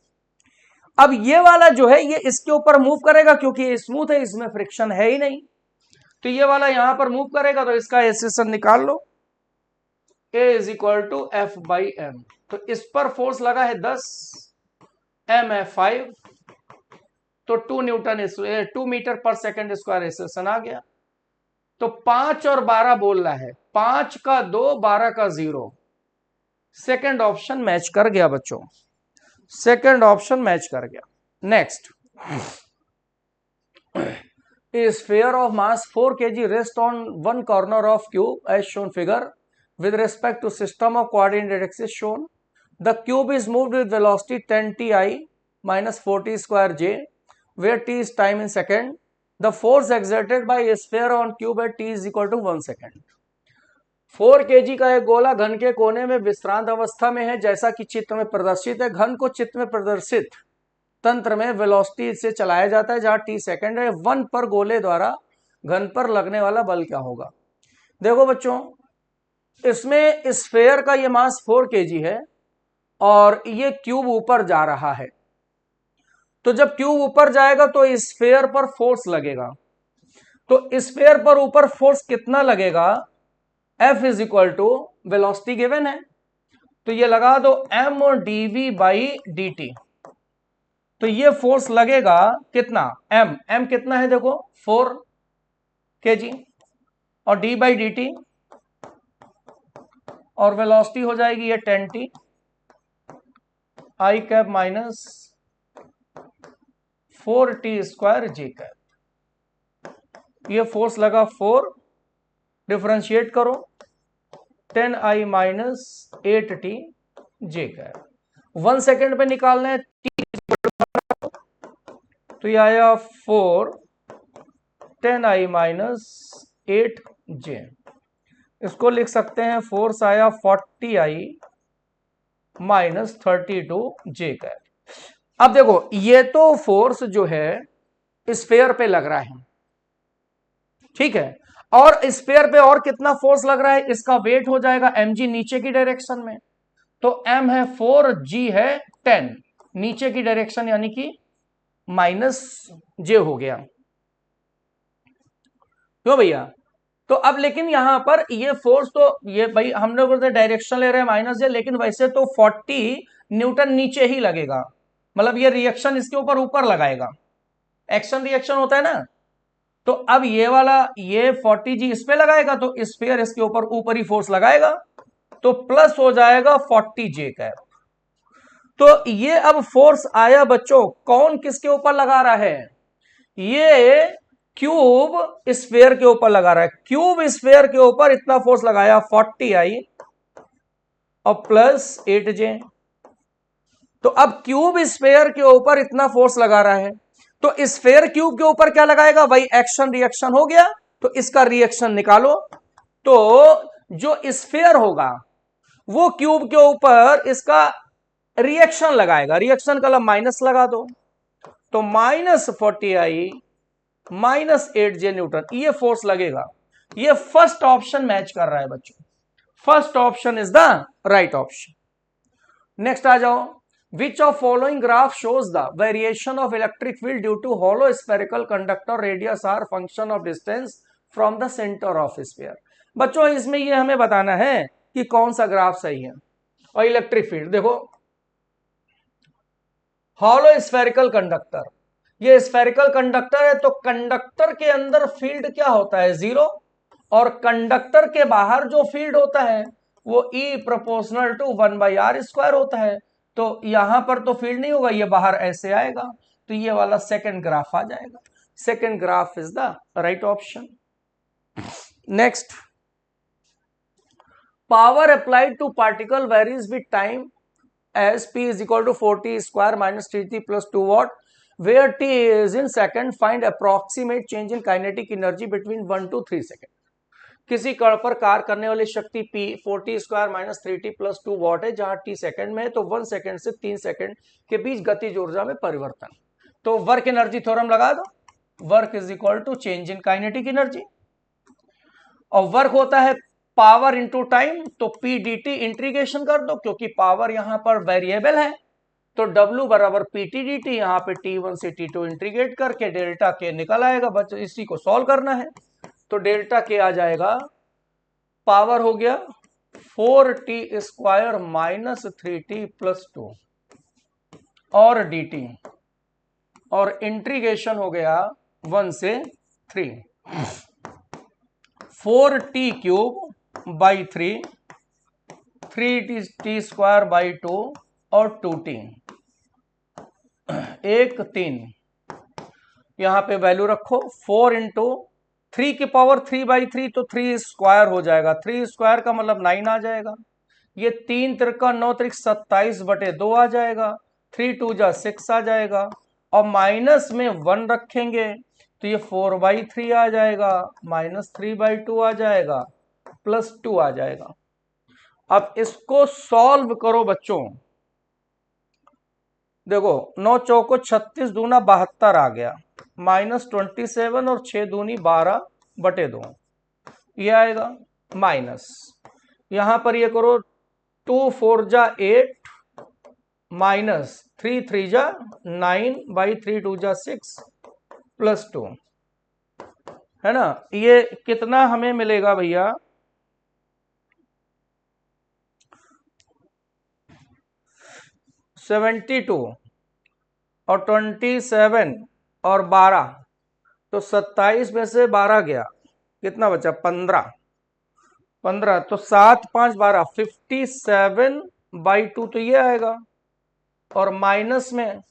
[SPEAKER 2] अब ये वाला जो है ये इसके ऊपर मूव करेगा क्योंकि ये स्मूथ है, इसमें फ्रिक्शन है ही नहीं, तो ये वाला यहां पर मूव करेगा, तो इसका एक्सीलरेशन निकाल लो, A is equal to F by m. तो इस पर फोर्स लगा है 10, एम है 5, तो 2 न्यूटन 2 मीटर पर सेकेंड स्क्वायर एक्सेलरेशन आ गया। तो 5 और 12 बोल रहा है, 5 का 2, 12 का 0, सेकेंड ऑप्शन मैच कर गया बच्चों, सेकेंड ऑप्शन मैच कर गया। Next, sphere of mass 4 kg rest on one corner of cube as shown figure with respect to system of coordinate axis shown. The cube is moved with velocity 10 ti minus 40 square j, where t is time in second. The force exerted by a sphere on cube at t is equal to 1 second. 4 kg का एक गोला घन के कोने में विश्रांत अवस्था में है, जैसा कि चित्र में प्रदर्शित है। घन को चित्र में प्रदर्शित तंत्र में वेलोसिटी से चलाया जाता है, जहां t सेकंड है। 1 पर गोले द्वारा घन पर लगने वाला बल क्या होगा। देखो बच्चों, इसमें स्फेयर का ये मास 4 kg है और ये क्यूब ऊपर जा रहा है, तो जब क्यूब ऊपर जाएगा तो स्फेयर पर फोर्स लगेगा। तो स्फेयर पर ऊपर फोर्स कितना लगेगा, F is equal to velocity given है, तो ये लगा दो m और dv बाई dt। तो ये फोर्स लगेगा कितना, m कितना है देखो 4 kg और d बाई dt, और वेलोसिटी हो जाएगी ये 10t आई कैप माइनस 4t स्क्वायर जे कैप। ये फोर्स लगा 4 डिफरेंशिएट करो 10i माइनस 8t जे कैप 1 सेकेंड पे निकालना है t, तो ये आया 4 10i माइनस 8j। इसको लिख सकते हैं फोर्स आया 40i माइनस 32j कैप। अब देखो ये तो फोर्स जो है स्फीयर पे लग रहा है, ठीक है, और स्फीयर पे और कितना फोर्स लग रहा है, इसका वेट हो जाएगा mg नीचे की डायरेक्शन में, तो m है 4, g है 10 नीचे की डायरेक्शन यानी कि माइनस j हो गया, क्यों भैया। तो अब लेकिन यहां पर ये फोर्स तो ये भाई हम लोग डायरेक्शन ले रहे हैं माइनस जे, लेकिन वैसे तो 40 न्यूटन नीचे ही लगेगा, मतलब ये रिएक्शन इसके ऊपर ऊपर लगाएगा, एक्शन रिएक्शन होता है ना। तो अब ये वाला ये 40g इस पे लगाएगा तो स्फीयर इसके ऊपर ऊपर ही फोर्स लगाएगा, तो प्लस हो जाएगा 40j कैप। तो ये अब फोर्स आया बच्चों, कौन किसके ऊपर लगा रहा है, ये क्यूब स्फीयर के ऊपर लगा रहा है, क्यूब स्फीयर के ऊपर इतना फोर्स लगाया 40i और प्लस 8j। तो अब क्यूब स्फीयर के ऊपर इतना फोर्स लगा रहा है, तो स्फीयर क्यूब के ऊपर क्या लगाएगा भाई, एक्शन रिएक्शन हो गया, तो इसका रिएक्शन निकालो। तो जो स्फीयर होगा वो क्यूब के ऊपर इसका रिएक्शन लगाएगा, रिएक्शन का माइनस लगा दो, तो minus 40i minus 8j newton ये फोर्स लगेगा। ये फर्स्ट ऑप्शन मैच कर रहा है बच्चों, first option is the right option. Next आ जाओ, which of following graph shows the variation of electric field due to hollow spherical conductor radius are function of distance from the center of sphere। बच्चों इसमें ये हमें बताना है कि कौन सा ग्राफ सही है। और इलेक्ट्रिक फील्ड देखो, हॉलो स्फेरिकल कंडक्टर, ये स्फेरिकल कंडक्टर है, तो कंडक्टर के अंदर फील्ड क्या होता है, जीरो, और कंडक्टर के बाहर जो फील्ड होता है वो E प्रोपोर्शनल टू 1/r² होता है। तो यहां पर तो फील्ड नहीं होगा, ये बाहर ऐसे आएगा, तो ये वाला सेकंड ग्राफ आ जाएगा, second graph is the right option. Next, power applied to particle varies with time as p is equal to 4t square minus 3t plus 2 watt where t is in second, find approximate change in kinetic energy between 1 to 3 second. किसी कण पर कार्य करने वाली शक्ति P 4t square minus 3t plus 2 what है, जहां t second में है, तो 1 सेकंड से 3 सेकंड के बीच गतिज ऊर्जा में परिवर्तन। तो वर्क एनर्जी थ्योरम लगा दो, work is equal to change in kinetic energy, और वर्क होता है पावर इंटू टाइम, तो पी डी टी इंटीग्रेशन कर दो, क्योंकि पावर यहां पर वेरिएबल है, तो W बराबर पी टी डी टी, यहां पे T1 से T2 इंटीग्रेट करके डेल्टा के निकल आएगा बच्चों, इसी को सॉल्व करना है, तो डेल्टा के आ जाएगा, पावर हो गया 4t square minus 3t plus 2 और dt, और इंटीग्रेशन हो गया 1 से 3, 4t cube by 3, 3t square by 2 और 2t, 1 3, यहां पे वैल्यू रखो, 4 इंटू 3 की पावर 3/3, तो 3 स्क्वायर हो जाएगा, 3 स्क्वायर का मतलब 9 आ जाएगा, ये 3 त्रिका 9 त्रिक 27/2 आ जाएगा, 3 2 जा 6 आ जाएगा, और माइनस में 1 रखेंगे तो ये 4/3 आ जाएगा, माइनस 3/2 आ जाएगा, प्लस 2 आ जाएगा। अब इसको सॉल्व करो बच्चों, देखो 9 चौको 36 दूना 72 आ गया, माइनस 27 और 6 दूनी 12/2 ये आएगा, माइनस यहां पर ये करो 2 4 जा 8 माइनस 3 3 जा 9/3 2 जा 6 प्लस 2 है ना, ये कितना हमें मिलेगा भैया, 72 और 27 और 12, तो 27 में से 12 गया, कितना बचा 15, तो 7 5 12 57/2 तो ये आएगा, और माइनस में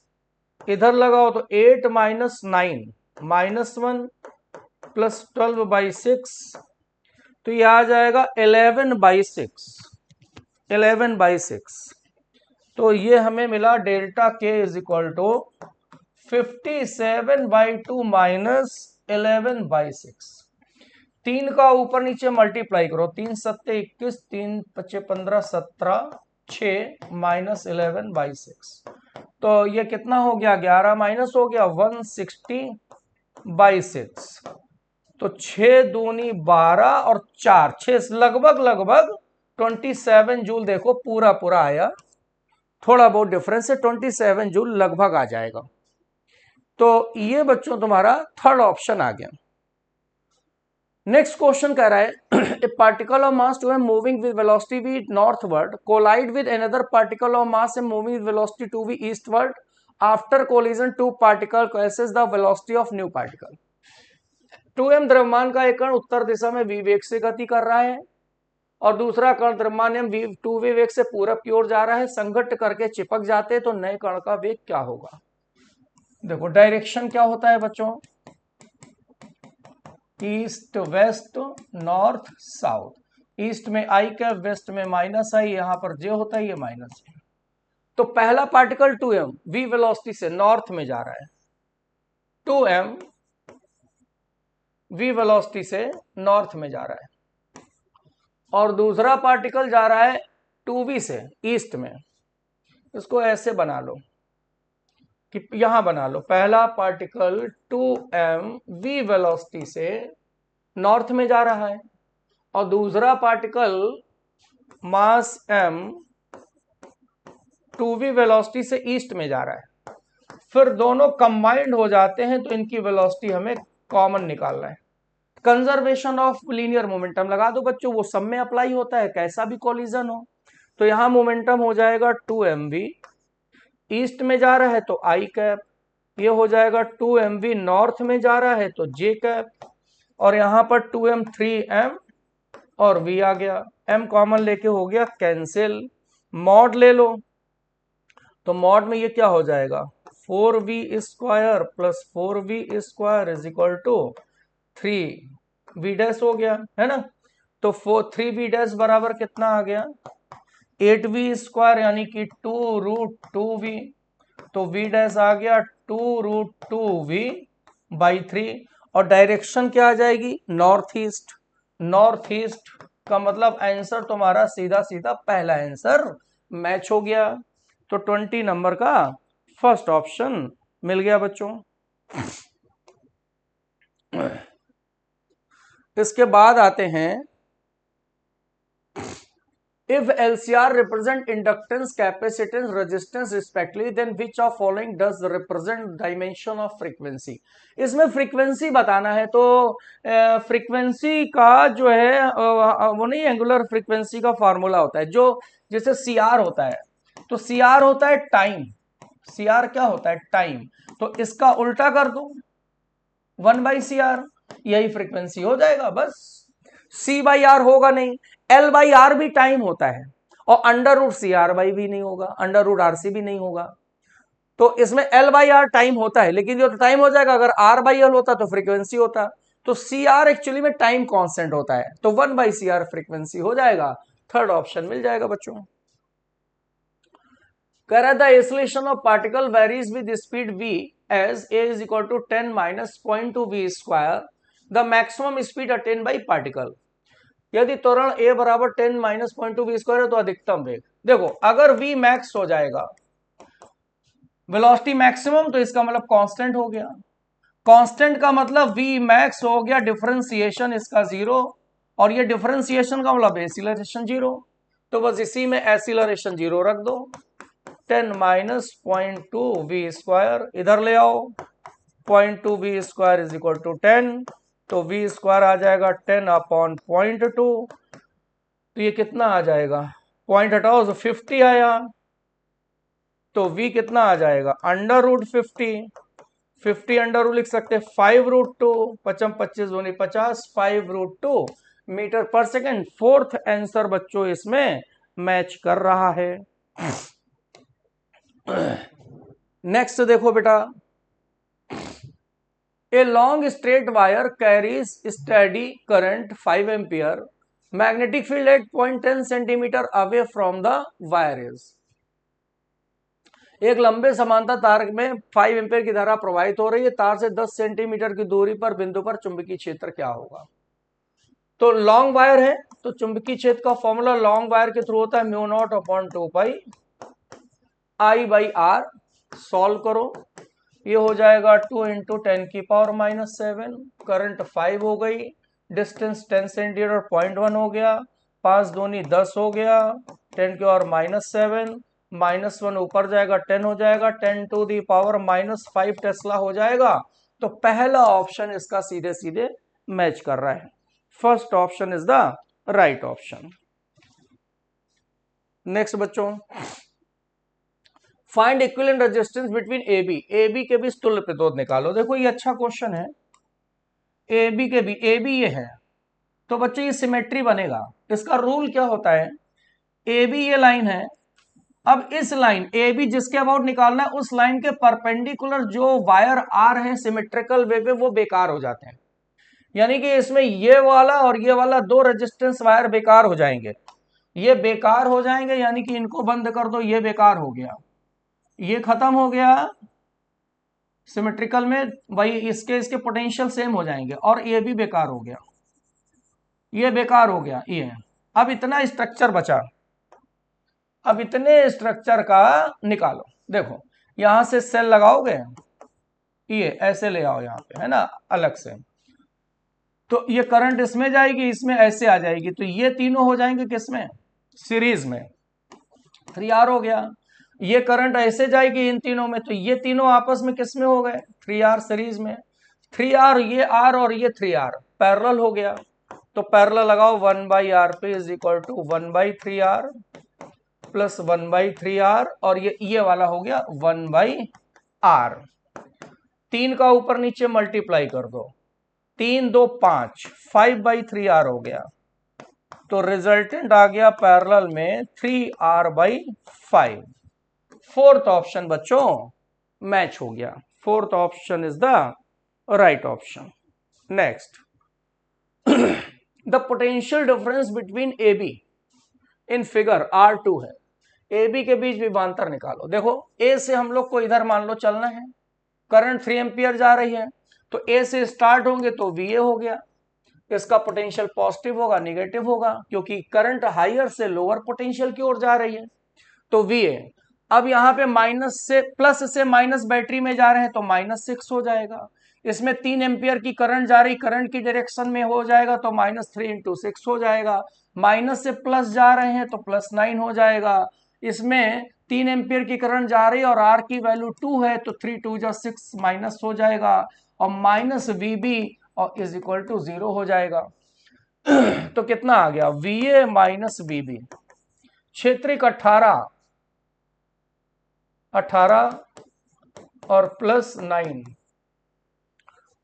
[SPEAKER 2] इधर लगाओ तो 8 माइनस 9 -1 प्लस 12/6 तो ये आ जाएगा 11/6, 11/6। तो ये हमें मिला डेल्टा के इज इक्वल टू 57/2 माइनस 11/6। 3 का ऊपर नीचे मल्टीप्लाई करो, 3 सत्ते 21, 3 पच्चे 15, 17, 6 माइनस 11/6। तो ये कितना हो गया, 11 माइनस हो गया 160/6। तो 6 दूनी 12 और 4 6 लगभग लगभग 27 जूल। देखो पूरा पूरा आया, थोड़ा बहुत डिफरेंस है, 27 जूल लगभग आ जाएगा। तो ये बच्चों तुम्हारा थर्ड ऑप्शन आ गया। नेक्स्ट क्वेश्चन कह रहा है a particle of mass 2m moving with velocity v northward collide with another particle of mass m moving with velocity 2v eastward. After collision two particle cases the velocity of new particle. 2m द्रव्यमान का एक कण उत्तर दिशा में v वेग से गति कर रहा है और दूसरा कण द्रव्यमान m 2v वेग से पूरब की ओर जा रहा है। संघट्ट करके चिपक जाते तो नए कण का वेग क्या होगा। देखो डायरेक्शन क्या होता है बच्चों, east west north south. East में आई कैप, वेस्ट में माइनस आई, यहां पर जे होता है, ये माइनस है। तो पहला पार्टिकल 2m v वेलोसिटी से नॉर्थ में जा रहा है, 2m v वेलोसिटी से नॉर्थ में जा रहा है और दूसरा पार्टिकल जा रहा है 2v से ईस्ट में। इसको ऐसे बना लो कि यहां बना लो, पहला पार्टिकल 2m v वेलोसिटी से नॉर्थ में जा रहा है और दूसरा पार्टिकल मास m 2v वेलोसिटी से ईस्ट में जा रहा है। फिर दोनों कंबाइंड हो जाते हैं तो इनकी वेलोसिटी हमें कॉमन निकालना है। कंजर्वेशन ऑफ लीनियर मोमेंटम लगा दो बच्चों, वो सब में अप्लाई होता है, कैसा भी कोलिजन हो। तो यहां मोमेंटम हो जाएगा 2mv, ईस्ट में जा रहा है तो आई कैप, ये हो जाएगा 2mv नॉर्थ में जा रहा है तो जे कैप, और यहां पर 2m 3m और v आ गया, m कॉमन लेके हो गया कैंसिल। मॉड ले लो तो मॉड में ये क्या हो जाएगा, 4v square plus 4v square is equal to 3v dash हो गया, है ना। तो 3v डैश बराबर कितना आ गया, 8v स्क्वायर यानी कि 2√2v। तो v डैश आ गया 2√2v/3 और डायरेक्शन क्या आ जाएगी, नॉर्थ ईस्ट। नॉर्थ ईस्ट का मतलब आंसर तुम्हारा सीधा सीधा पहला आंसर मैच हो गया। तो 20 नंबर का फर्स्ट ऑप्शन मिल गया बच्चों। इसके बाद आते हैं, if LCR represent inductance, capacitance, resistance respectively, then which of following does represent dimension of frequency। इसमें फ्रीक्वेंसी बताना है। तो फ्रीक्वेंसी का जो है वो नहीं, एंगुलर फ्रीक्वेंसी का फॉर्मूला होता है जो जैसे CR होता है, तो CR होता है टाइम, CR क्या होता है, टाइम। तो इसका उल्टा कर दो 1/CR, यही फ्रीक्वेंसी हो जाएगा बस। C/R होगा नहीं, L/R भी टाइम होता है और √CR/ भी नहीं होगा, √RC भी नहीं होगा। तो इसमें L/R टाइम होता है, लेकिन जो टाइम हो जाएगा अगर R/L होता तो फ्रीक्वेंसी होता। तो CR एक्चुअली में टाइम कांस्टेंट होता है, तो 1/CR फ्रीक्वेंसी हो जाएगा। थर्ड ऑप्शन मिल जाएगा बच्चों। कह रहा था acceleration of particle varies with speed v as a is equal to 10 minus 0.2 v square, the maximum speed attained by particle। यदि त्वरण a बराबर 10 माइनस 0.2 v स्क्वायर है तो अधिकतम वेग। देखो अगर v मैक्स हो जाएगा, वेलोसिटी मैक्सिमम, तो इसका मतलब कांस्टेंट हो गया। कांस्टेंट का मतलब v मैक्स हो गया डिफरेंशिएशन इसका 0, और ये डिफरेंशिएशन का मतलब एक्सीलरेशन 0। तो बस इसी में एक्सीलरेशन 0 रख दो, 10 माइनस 0.2 v स्क्वायर इधर ले आओ, 0.2 v square is equal to 10, तो v स्क्वायर आ जाएगा 10/0.2। तो ये कितना आ जाएगा, पॉइंट हटाओ तो 50 आया, तो v कितना आ जाएगा √50, 50 अंडर रूट लिख सकते हैं 5√2, 55 25 दूनी 50, 5√2 मीटर पर सेकेंड। फोर्थ आंसर बच्चों इसमें मैच कर रहा है। नेक्स्ट देखो बेटा, A long straight wire carries steady current 5 ampere. Magnetic field at point 10 centimeter away from the wire is. एक लंबे समांतर तार में 5 एम्पीयर की धारा प्रवाहित हो रही है, तार से 10 सेंटीमीटर की दूरी पर बिंदु पर चुंबकीय क्षेत्र क्या होगा? तो लॉन्ग वायर है तो चुंबकीय क्षेत्र का फॉर्मूला लॉन्ग वायर के थ्रू होता है mu naught upon 2 pi I by r. Solve करो, ये हो जाएगा 2 इंटू 10 की पावर -7. करंट 5 हो गई, डिस्टेंस 10 सेंटीमीटर 0.1 हो गया, 5 दूनी 10 हो गया, 10 की पावर -7, -1 ऊपर जाएगा 10 हो जाएगा, 10 टू दी पावर -5 टेस्ला हो जाएगा. तो पहला ऑप्शन इसका सीधे सीधे मैच कर रहा है. First option is the right option. Next बच्चों, find equivalent resistance between AB के बीच तुल्य प्रतिरोध निकालो. देखो ये अच्छा क्वेश्चन है. AB के बीच, AB ये है तो बच्चे ये सिमेट्री बनेगा. इसका रूल क्या होता है, AB ये लाइन है, अब इस लाइन AB जिसके अबाउट निकालना है उस लाइन के परपेंडिकुलर जो वायर आर है सिमेट्रिकल वे पे वो बेकार हो जाते हैं. यानी कि इसमें ये वाला और ये वाला दो रेजिस्टेंस वायर बेकार हो जाएंगे, ये बेकार हो जाएंगे, यानी कि इनको बंद कर दो, ये बेकार हो गया, ये खत्म हो गया सिमेट्रिकल में भाई, इसके पोटेंशियल सेम हो जाएंगे, और ये भी बेकार हो गया, ये बेकार हो गया, ये. अब इतना स्ट्रक्चर बचा, अब इतने स्ट्रक्चर का निकालो. देखो यहां से सेल लगाओगे, ये ऐसे ले आओ यहां पे, है ना, अलग से, तो ये करंट इसमें जाएगी, इसमें ऐसे आ जाएगी, तो ये तीनों हो जाएंगे किसमें, सीरीज में. 3R हो गया. ये करंट ऐसे जाएगी इन तीनों में, तो ये तीनों आपस में किसमें हो गए, 3R सीरीज में. 3R ये R और ये 3R पैरेलल हो गया, तो पैरेलल लगाओ 1/RP is equal to 1/3R plus 1/3R, और ये वाला हो गया 1/R. 3 का ऊपर नीचे मल्टीप्लाई कर दो, 3 2 5, 5/3R हो गया, तो रिजल्टेंट आ गया पैरेलल में 3R/5. फोर्थ ऑप्शन बच्चों मैच हो गया. Fourth option is the right option. Next, the potential difference between AB in figure R2 है. AB के बीच विभवांतर निकालो. देखो A से हम लोग को इधर मान लो चलना है, करंट 3 एम्पियर जा रही है, तो A से स्टार्ट होंगे तो VA हो गया, इसका पोटेंशियल पॉजिटिव होगा निगेटिव होगा, क्योंकि करंट हायर से लोअर पोटेंशियल की ओर जा रही है, तो VA. अब यहाँ पे माइनस से प्लस से माइनस बैटरी में जा रहे हैं तो -6 हो जाएगा. इसमें 3 एम्पियर की करंट जा रही, करंट की डायरेक्शन में हो जाएगा तो -3 × 6 हो जाएगा. माइनस से प्लस जा रहे हैं तो +9 हो जाएगा. इसमें 3 एम्पियर की करंट जा रही है और R की वैल्यू 2 है, तो 3 2 जा 6 माइनस हो जाएगा, और -VB और इज इक्वल टू 0 हो जाएगा. तो कितना आ गया, VA माइनस VB. क्षेत्रिक 18 और +9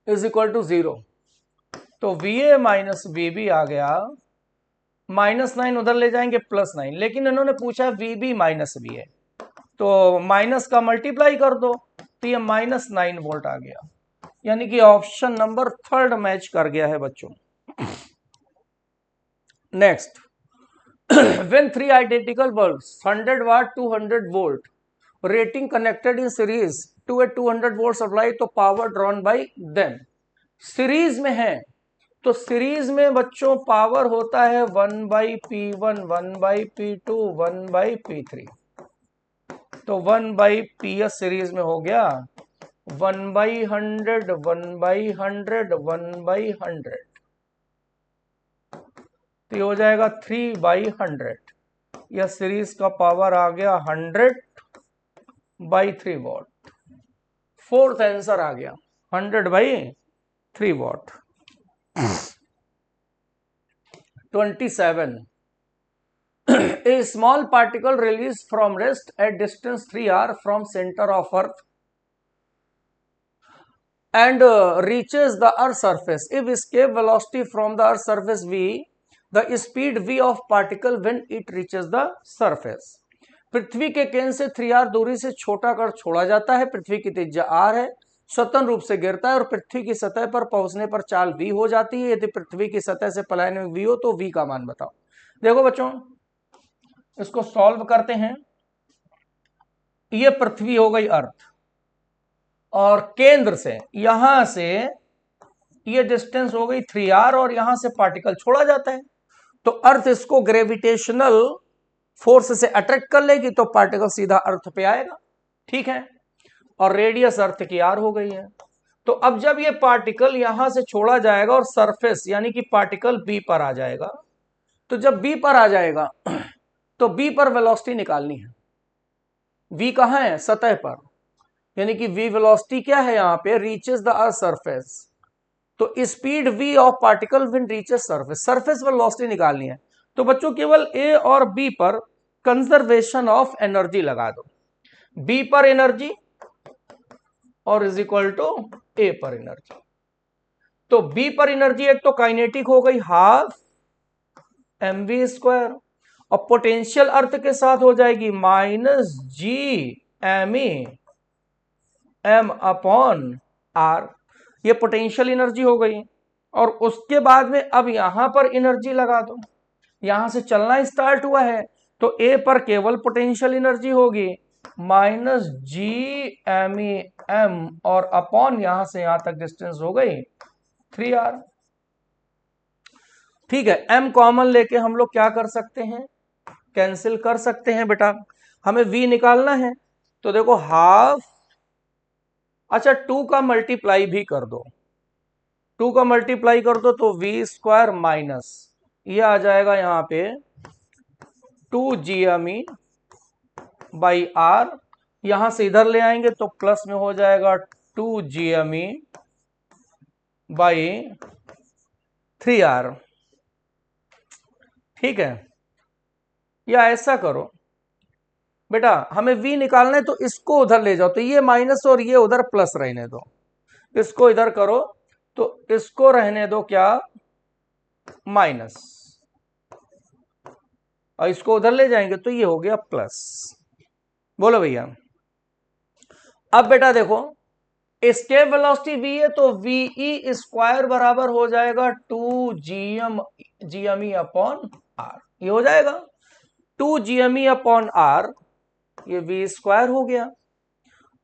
[SPEAKER 2] इज इक्वल टू 0, तो VA माइनस VB आ गया. -9 उधर ले जाएंगे +9, लेकिन इन्होंने पूछा VB माइनस VA, तो माइनस का मल्टीप्लाई कर दो, तो ये -9 वोल्ट आ गया. यानी कि ऑप्शन नंबर 3 मैच कर गया है बच्चों. Next, when 3 identical bulbs 100 watt 200 volt rating connected in series to a 200 volt supply, तो power drawn by them. Series में है तो सीरीज में बच्चों पावर होता है 1/P1 1/P2 1/P3, तो 1/PS सीरीज में हो गया 1/100 1/100 1/100, तो ये हो जाएगा 3/100. यह सीरीज का पावर आ गया 100/3 वॉट. फोर्थ आंसर आ गया 100/3 what. 27. A small particle released from rest at distance 3R from center of earth and reaches the earth surface. If escape velocity from the earth surface V, the speed V of particle when it reaches the surface. पृथ्वी के केंद्र से 3R दूरी से छोटा कण छोड़ा जाता है, पृथ्वी की त्रिज्या R है, स्वतंत्र रूप से गिरता है और पृथ्वी की सतह पर पहुंचने पर चाल v हो जाती है। यदि पृथ्वी की सतह से पलायन में v हो तो v का मान बताओ। देखो बच्चों, इसको सॉल्व करते हैं। ये पृथ्वी हो गई अर्थ, और केंद्र से यहां से ये डिस्टेंस हो गई 3r, और यहां से पार्टिकल छोड़ा जाता है। तो अर्थ इसको ग्रेविटेशनल फोर्स से अट्रैक्ट कर लेगी, तो पार्टिकल सीधा अर्थ पे आएगा। ठीक है, और रेडियस अर्थ की r हो गई है। तो अब जब ये पार्टिकल यहां से छोड़ा जाएगा और सरफेस यानी कि पार्टिकल बी पर आ जाएगा, तो जब बी पर आ जाएगा तो बी पर वेलोसिटी निकालनी है। v कहां है? सतह पर, यानी कि v वेलोसिटी क्या है यहां पे? Reaches the earth surface. तो speed v of particle when reaches surface, surface velocity निकालनी है। तो बच्चों केवल a और b पर कंजर्वेशन ऑफ एनर्जी लगा दो। b पर एनर्जी और इज इक्वल टू a पर एनर्जी। तो b पर एनर्जी एक तो काइनेटिक हो गई हाफ mv², और पोटेंशियल अर्थ के साथ हो जाएगी -G m/r। ये पोटेंशियल एनर्जी हो गई। और उसके बाद में अब यहां पर एनर्जी लगा दो। यहां से चलना स्टार्ट हुआ है, तो a पर केवल पोटेंशियल एनर्जी होगी -Gm, और अपॉन यहां से यहां तक डिस्टेंस हो गई 3r। ठीक है, m कॉमन लेके हम लोग क्या कर सकते हैं? कैंसिल कर सकते हैं बेटा। हमें v निकालना है, तो देखो हाफ, अच्छा 2 का मल्टीप्लाई भी कर दो, 2 का मल्टीप्लाई कर दो तो v² माइनस ये आ जाएगा यहां पे 2Gme/r। यहां से इधर ले आएंगे तो प्लस में हो जाएगा 2Gme/3r। ठीक है, या ऐसा करो बेटा, हमें v निकालना है तो इसको उधर ले जाओ, तो ये माइनस और ये उधर प्लस रहने दो। इसको इधर करो तो इसको रहने दो क्या? माइनस, और इसको उधर ले जाएंगे तो ये हो गया प्लस। बोलो भैया। अब बेटा देखो, एस्केप वेलोसिटी v है तो ve² बराबर हो जाएगा 2Gme/r। ये हो जाएगा 2Gme/r, ये v² हो गया,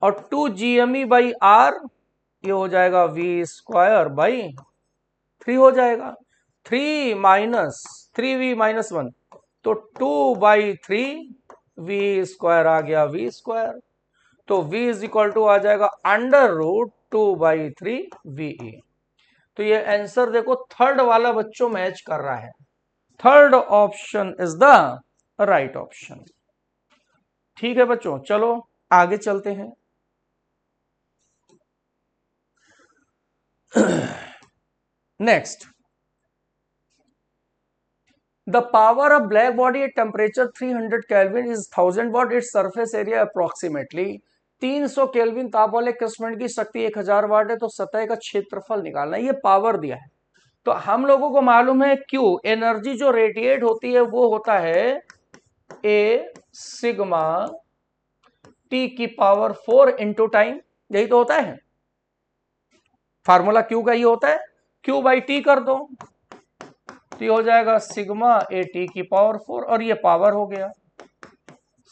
[SPEAKER 2] और 2Gme/r ये हो जाएगा v²/3 हो जाएगा। 3 माइनस 3v-1 तो 2/3 v² आ गया v²। तो v इज इक्वल टू आ जाएगा √2/3 तो ये आंसर देखो थर्ड वाला बच्चों मैच कर रहा है। Third option is the right option. ठीक है बच्चों, चलो आगे चलते हैं। Next, the power of black body at temperature 300 kelvin is 1000 watt. Its surface area approximately 300 kelvin ताप वाले कृष्ण की शक्ति 1000 वाट है, तो सतह का क्षेत्रफल निकालना है। ये पावर दिया है, तो हम लोगों को मालूम है क्यू, एनर्जी जो रेडिएट होती है वो होता है a sigma T⁴ into time, यही तो होता है फार्मूला क्यू का, ये होता है Q/T कर दो तो ये हो जाएगा सिग्मा T⁴, और ये पावर हो गया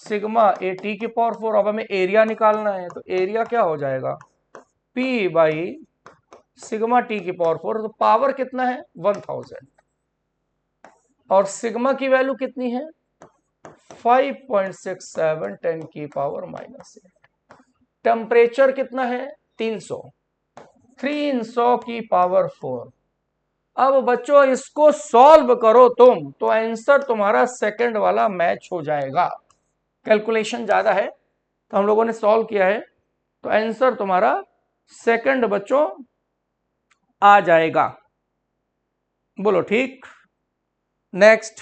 [SPEAKER 2] सिग्मा T⁴। अब हमें एरिया निकालना है, तो एरिया क्या हो जाएगा P/सिग्मा T⁴। तो पावर कितना है 1000, और सिग्मा की वैल्यू कितनी है 5.67 10⁻⁻8। टेम्परेचर कितना है 300 300⁴। अब बच्चों इसको सॉल्व करो तुम, तो आंसर तुम्हारा सेकंड वाला मैच हो जाएगा। कैलकुलेशन ज्यादा है तो हम लोगों ने सॉल्व किया है, तो आंसर तुम्हारा सेकंड बच्चों आ जाएगा। बोलो ठीक। Next,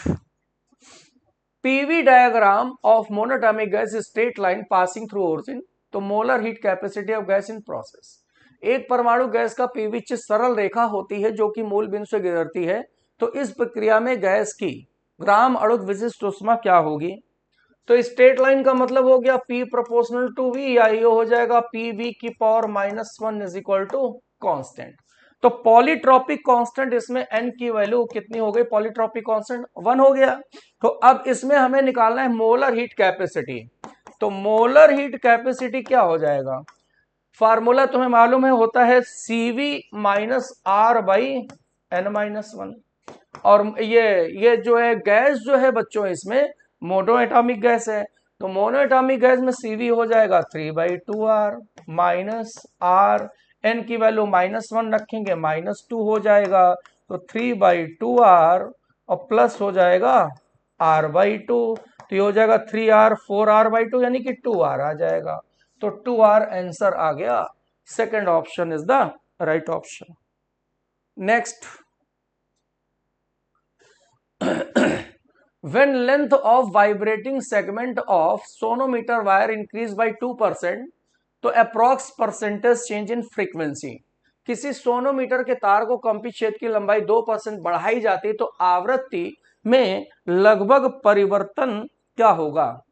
[SPEAKER 2] PV diagram of monatomic gas straight line passing through origin, तो molar heat capacity of gas in process. एक परमाणु गैस का पीवी चित्र सरल रेखा होती है जो कि मूल बिंदु से गुजरती है, तो इस प्रक्रिया में गैस की ग्राम अणुक विशिष्ट ऊष्मा क्या होगी? तो स्ट्रेट लाइन का मतलब हो गया P प्रोपोर्शनल टू V, या ये हो जाएगा PV की power -1 is equal to constant. तो पॉलीट्रॉपिक कांस्टेंट इसमें n की वैल्यू कितनी हो गई, पॉलीट्रॉपिक कांस्टेंट 1 हो गया। तो अब इसमें हमें निकालना है मोलर हीट कैपेसिटी। तो मोलर हीट कैपेसिटी क्या हो जाएगा, फार्मूला तुम्हें मालूम है, होता है CV minus R by n-1। और ये जो है गैस जो है बच्चों, इसमें मोनो एटॉमिक गैस है, तो मोनो एटॉमिक गैस में CV हो जाएगा 3/2R माइनस R, n की वैल्यू -1 रखेंगे -2 हो जाएगा, तो 3/2R और प्लस हो जाएगा R/2, तो ये हो जाएगा 3R 4R/2 यानी कि 2R आ जाएगा। तो 2R आंसर आ गया। Second option is the right option. Next, when length of vibrating segment of sonometer wire increase by 2%, तो approx percentage change in frequency. किसी सोनोमीटर के तार को कंपित क्षेत्र की लंबाई 2% बढ़ाई जाती तो आवृत्ति में लगभग परिवर्तन क्या होगा।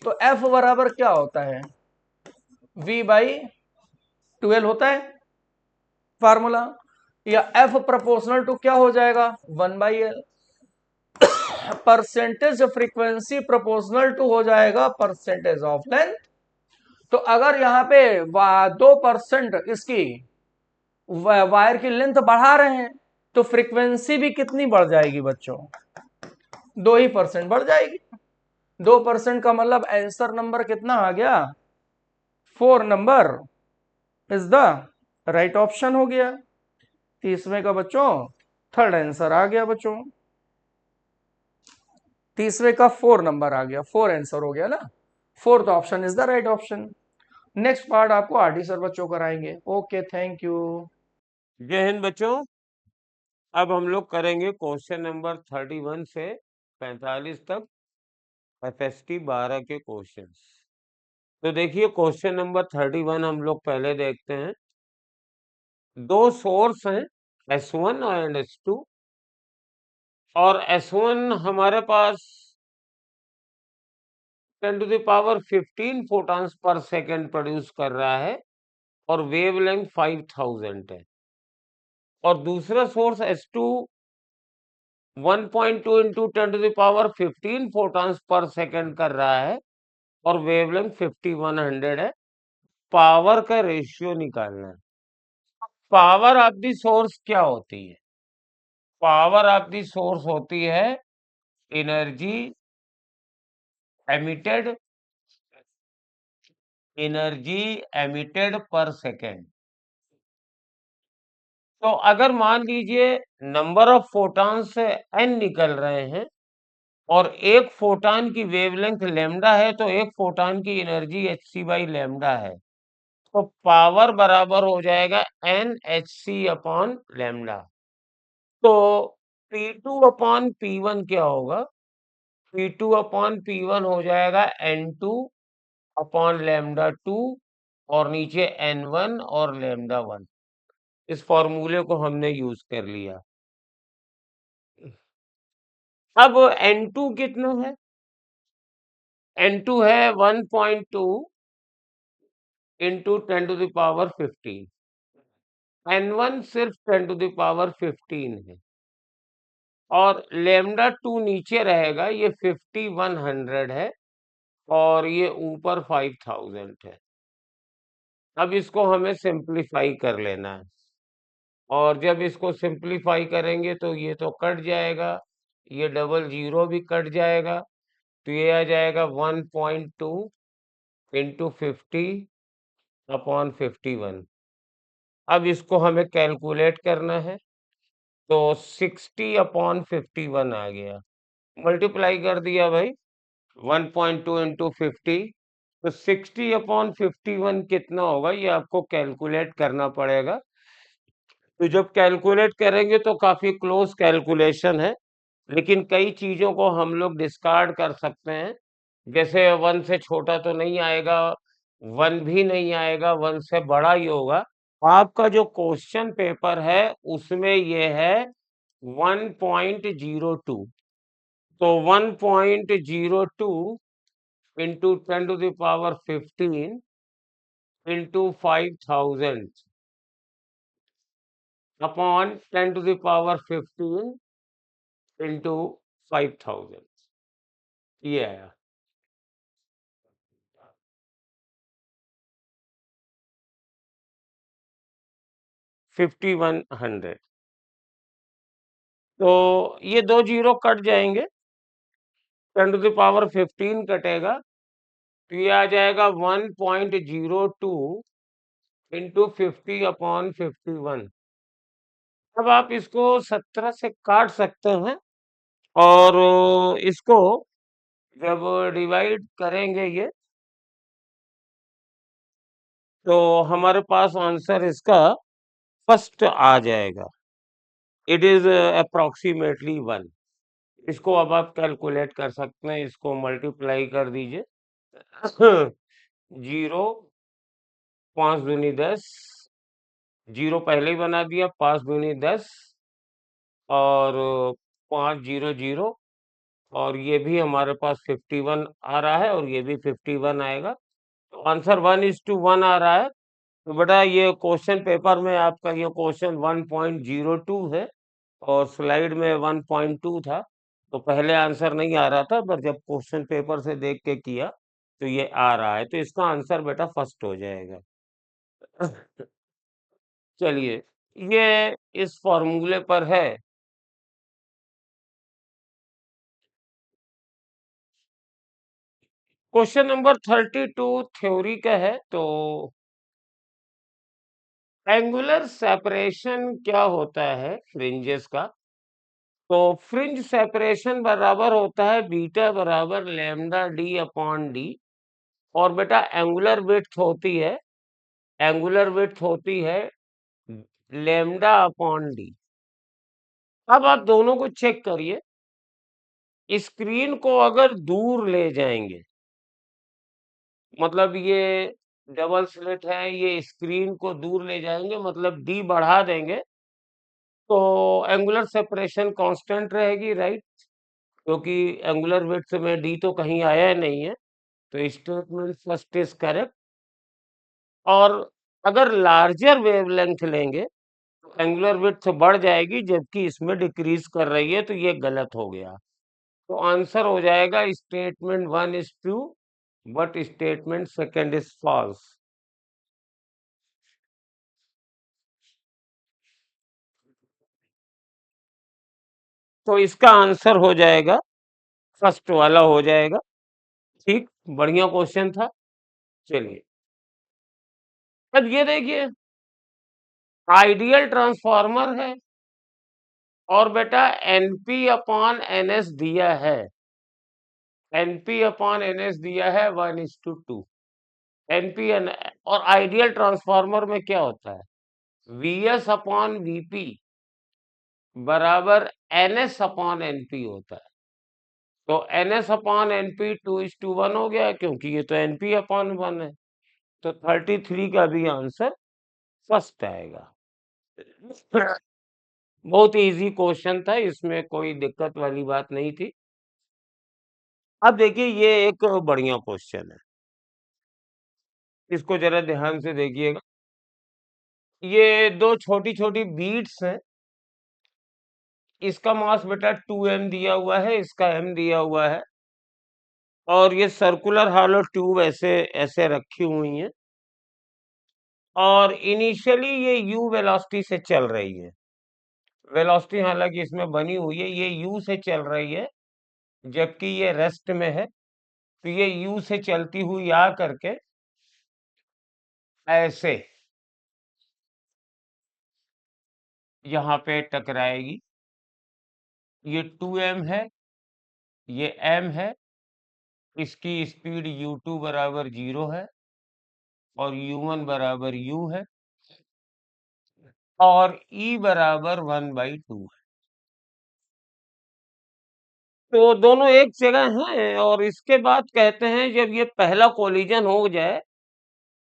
[SPEAKER 2] तो F बराबर क्या होता है, V/12 होता है फार्मूला, या F प्रोपोर्शनल टू क्या हो जाएगा 1/L। Percentage frequency proportional to हो जाएगा परसेंटेज ऑफ लेंथ। तो अगर यहां पे 2% इसकी वायर की लेंथ बढ़ा रहे हैं तो फ्रीक्वेंसी भी कितनी बढ़ जाएगी बच्चों, 2% बढ़ जाएगी। 2% का मतलब आंसर नंबर कितना आ गया, 4 number is the right option हो गया। 30वें का बच्चों थर्ड आंसर आ गया बच्चों, 30वें का 4 नंबर आ गया, 4 आंसर हो गया ना, fourth option is the right option. Next part आपको RD सर बच्चों कराएंगे। Okay, thank you.
[SPEAKER 3] जय हिंद बच्चों। अब हम लोग करेंगे क्वेश्चन नंबर 31 से 45 तक FST 12 के क्वेश्चंस। तो देखिए क्वेश्चन नंबर 31 हम लोग पहले देखते हैं। दो सोर्स हैं S1 और S2, और S1 हमारे पास 10⁻15 फोटॉन्स पर सेकेंड प्रोड्यूस कर रहा है और वेवलेंथ 5000 है, और दूसरा source S2 1.2 into 10⁻15 photons per second कर रहा है और वेवलेंथ 5100 है। पावर का रेशियो निकालना है। पावर ऑफ द सोर्स क्या होती है, पावर ऑफ द सोर्स होती है एनर्जी एमिटेड, एनर्जी एमिटेड पर सेकेंड। तो अगर मान लीजिए नंबर ऑफ फोटॉन्स n निकल रहे हैं और एक फोटॉन की वेवलेंथ लैम्डा है, तो एक फोटॉन की एनर्जी hc/लैम्डा है, तो पावर बराबर हो जाएगा NHc/लैम्डा। तो P2/P1 क्या होगा, P2/P1 हो जाएगा N2/λ2 और नीचे N1 और λ1। इस फॉर्मूले को हमने यूज कर लिया। अब N2 कितना है, N2 है 1.2 इंटू 10⁻15, N1 सिर्फ 10⁻15 है, और λ2 नीचे रहेगा, ये 5100 है और ये ऊपर 5000 है। अब इसको हमें सिंप्लीफाई कर लेना है, और जब इसको सिंप्लीफाई करेंगे तो ये तो कट जाएगा, ये डबल जीरो भी कट जाएगा, तो ये आ जाएगा 1.2 इंटू 50/51। अब इसको हमें कैलकुलेट करना है, तो 60/51 आ गया, मल्टीप्लाई कर दिया भाई 1.2 इंटू 50, तो 60/51 कितना होगा ये आपको कैलकुलेट करना पड़ेगा। तो जब कैलकुलेट करेंगे तो काफी क्लोज कैलकुलेशन है, लेकिन कई चीजों को हम लोग डिस्कार्ड कर सकते हैं, जैसे 1 से छोटा तो नहीं आएगा, 1 भी नहीं आएगा, 1 से बड़ा ही होगा। आपका जो क्वेश्चन पेपर है उसमें ये है 1.02, तो 1.02 into 10 to the power 15 into 5000 upon 10 to the power 15 into 5000, ये आया। 5100। तो ये 2 जीरो कट जाएंगे, 10 टू द पावर 15 कटेगा, तो ये आ जाएगा 1.02 इंटू 50 अपॉन 51। अब आप इसको 17 से काट सकते हैं, और इसको जब डिवाइड करेंगे ये, तो हमारे पास आंसर इसका फर्स्ट आ जाएगा। It is approximately 1। इसको अब आप कैलकुलेट कर सकते हैं, इसको मल्टीप्लाई कर दीजिए। 0 5 दूनी 10, 0 पहले ही बना दिया, 5 दूनी 10, और 5 0 0, और ये भी हमारे पास 51 आ रहा है, और ये भी 51 आएगा। तो आंसर 1:1 आ रहा है। तो बेटा ये क्वेश्चन पेपर में आपका ये क्वेश्चन 1.02 है, और स्लाइड में 1.2 था। तो पहले आंसर नहीं आ रहा था, पर जब क्वेश्चन पेपर से देख के किया तो ये आ रहा है। तो इसका आंसर बेटा फर्स्ट हो जाएगा। चलिए, ये इस फॉर्मूले पर है। क्वेश्चन नंबर 32 थ्योरी का है। तो एंगुलर सेपरेशन क्या होता है फ्रिंजेस का? तो फ्रिंज सेपरेशन बराबर होता है बीटा बराबर लैम्डा डी अपॉन डी, और बेटा एंगुलर विड्थ होती है लैम्डा अपॉन डी। अब आप दोनों को चेक करिए। स्क्रीन को अगर दूर ले जाएंगे, मतलब ये डबल स्लिट है, ये स्क्रीन को दूर ले जाएंगे, मतलब डी बढ़ा देंगे, तो एंगुलर सेपरेशन कांस्टेंट रहेगी, राइट? क्योंकि एंगुलर विड्थ में डी तो कहीं आया नहीं है, तो स्टेटमेंट फर्स्ट इज करेक्ट। और अगर लार्जर वेवलेंथ लेंगे तो एंगुलर विड्थ बढ़ जाएगी, जबकि इसमें डिक्रीज कर रही है, तो ये गलत हो गया। तो आंसर हो जाएगा statement 1 is true but statement second is false. तो इसका आंसर हो जाएगा फर्स्ट वाला हो जाएगा। ठीक, बढ़िया क्वेश्चन था। चलिए, अब ये देखिए, आइडियल ट्रांसफार्मर है, और बेटा एनपी अपॉन एनएस दिया है। एनपी अपॉन एनएस दिया है 1:2। एनपी और आइडियल ट्रांसफार्मर में क्या होता है? वीएस अपॉन वीपी बराबर एनएस अपॉन एनपी होता है। तो एनएस अपॉन एनपी 2:1 हो गया, क्योंकि ये तो एनपी अपॉन 1 है। तो 33 का भी आंसर फर्स्ट आएगा। बहुत इजी क्वेश्चन था, इसमें कोई दिक्कत वाली बात नहीं थी। अब देखिए, ये एक बढ़िया क्वेश्चन है, इसको जरा ध्यान से देखिएगा। ये दो छोटी छोटी बीड्स हैं। इसका मास बेटा 2m दिया हुआ है, इसका m दिया हुआ है, और ये सर्कुलर हॉलो ट्यूब ऐसे ऐसे रखी हुई हैं, और इनिशियली ये u वेलोसिटी से चल रही है। वेलोसिटी हालांकि इसमें बनी हुई है, ये u से चल रही है, जबकि ये रेस्ट में है। तो ये u से चलती हुई आ करके ऐसे यहाँ पे टकराएगी। ये 2m है, ये m है, इसकी स्पीड u2 बराबर 0 है, और u1 बराबर u है, और E बराबर 1/2 है। तो दोनों एक जगह हैं, और इसके बाद कहते हैं जब ये पहला कोलिजन हो जाए,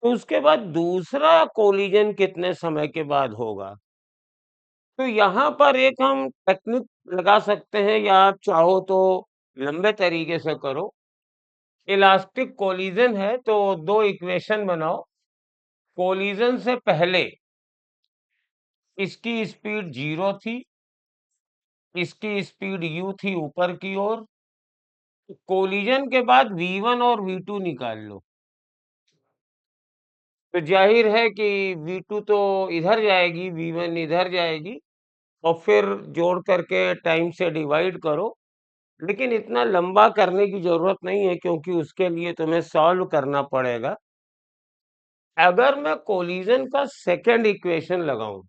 [SPEAKER 3] तो उसके बाद दूसरा कोलिजन कितने समय के बाद होगा। तो यहाँ पर एक हम टेक्निक लगा सकते हैं, या आप चाहो तो लंबे तरीके से करो। इलास्टिक कोलिजन है तो दो इक्वेशन बनाओ। कोलिजन से पहले इसकी स्पीड 0 थी, इसकी स्पीड u थी ऊपर की ओर। कोलिजन के बाद v1 और v2 निकाल लो, तो जाहिर है कि v2 तो इधर जाएगी, v1 इधर जाएगी, और फिर जोड़ करके टाइम से डिवाइड करो। लेकिन इतना लंबा करने की जरूरत नहीं है, क्योंकि उसके लिए तुम्हें सॉल्व करना पड़ेगा। अगर मैं कोलिजन का सेकंड इक्वेशन लगाऊं,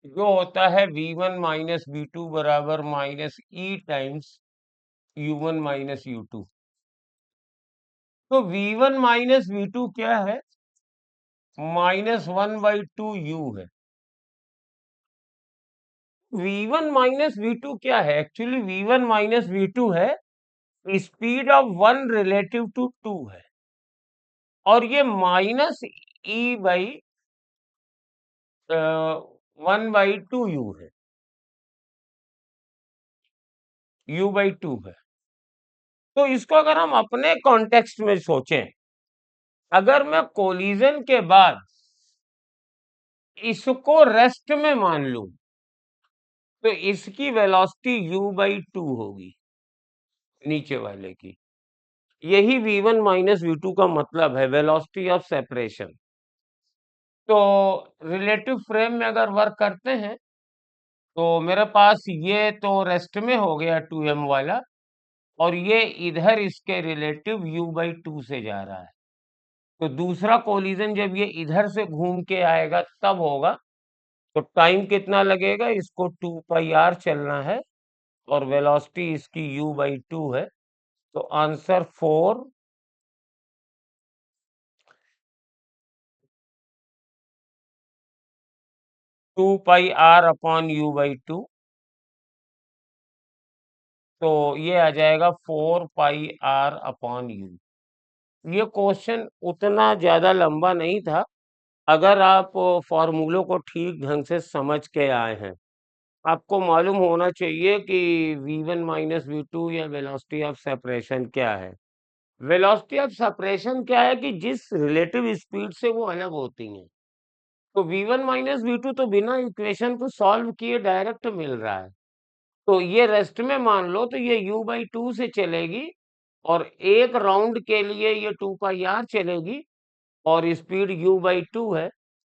[SPEAKER 3] जो होता है v1 माइनस v2 बराबर माइनस ई टाइम्स u1 माइनस u2, तो v1 माइनस v2 क्या है? -1/2u है। v1 माइनस v2 क्या है? एक्चुअली v1 माइनस v2 है स्पीड ऑफ 1 रिलेटिव टू 2 है, और ये माइनस ई बाई 1/2u है, u/2 है। तो इसको अगर हम अपने कॉन्टेक्स्ट में सोचें, अगर मैं कोलिजन के बाद इसको रेस्ट में मान लूं, तो इसकी वेलोसिटी u/2 होगी, नीचे वाले की। यही v1 माइनस v2 का मतलब है, वेलोसिटी ऑफ सेपरेशन। तो रिलेटिव फ्रेम में अगर वर्क करते हैं, तो मेरे पास ये तो रेस्ट में हो गया 2m वाला, और ये इधर इसके रिलेटिव u/2 से जा रहा है। तो दूसरा कोलिजन जब ये इधर से घूम के आएगा तब होगा। तो टाइम कितना लगेगा? इसको 2πr चलना है, और वेलोसिटी इसकी u/2 है। तो आंसर 4 2πr अपॉन u/2, तो ये आ जाएगा 4πr अपॉन u। ये क्वेश्चन उतना ज्यादा लंबा नहीं था, अगर आप फॉर्मूलों को ठीक ढंग से समझ के आए हैं। आपको मालूम होना चाहिए कि v1 माइनस v2 या वेलोसिटी ऑफ सेपरेशन क्या है। वेलोसिटी ऑफ सेपरेशन क्या है कि जिस रिलेटिव स्पीड से वो अलग होती हैं। तो v1 माइनस v2 तो बिना इक्वेशन को सॉल्व किए डायरेक्ट मिल रहा है। तो ये रेस्ट में मान लो, तो ये u/2 से चलेगी, और एक राउंड के लिए ये 2πr चलेगी, और स्पीड u/2 है।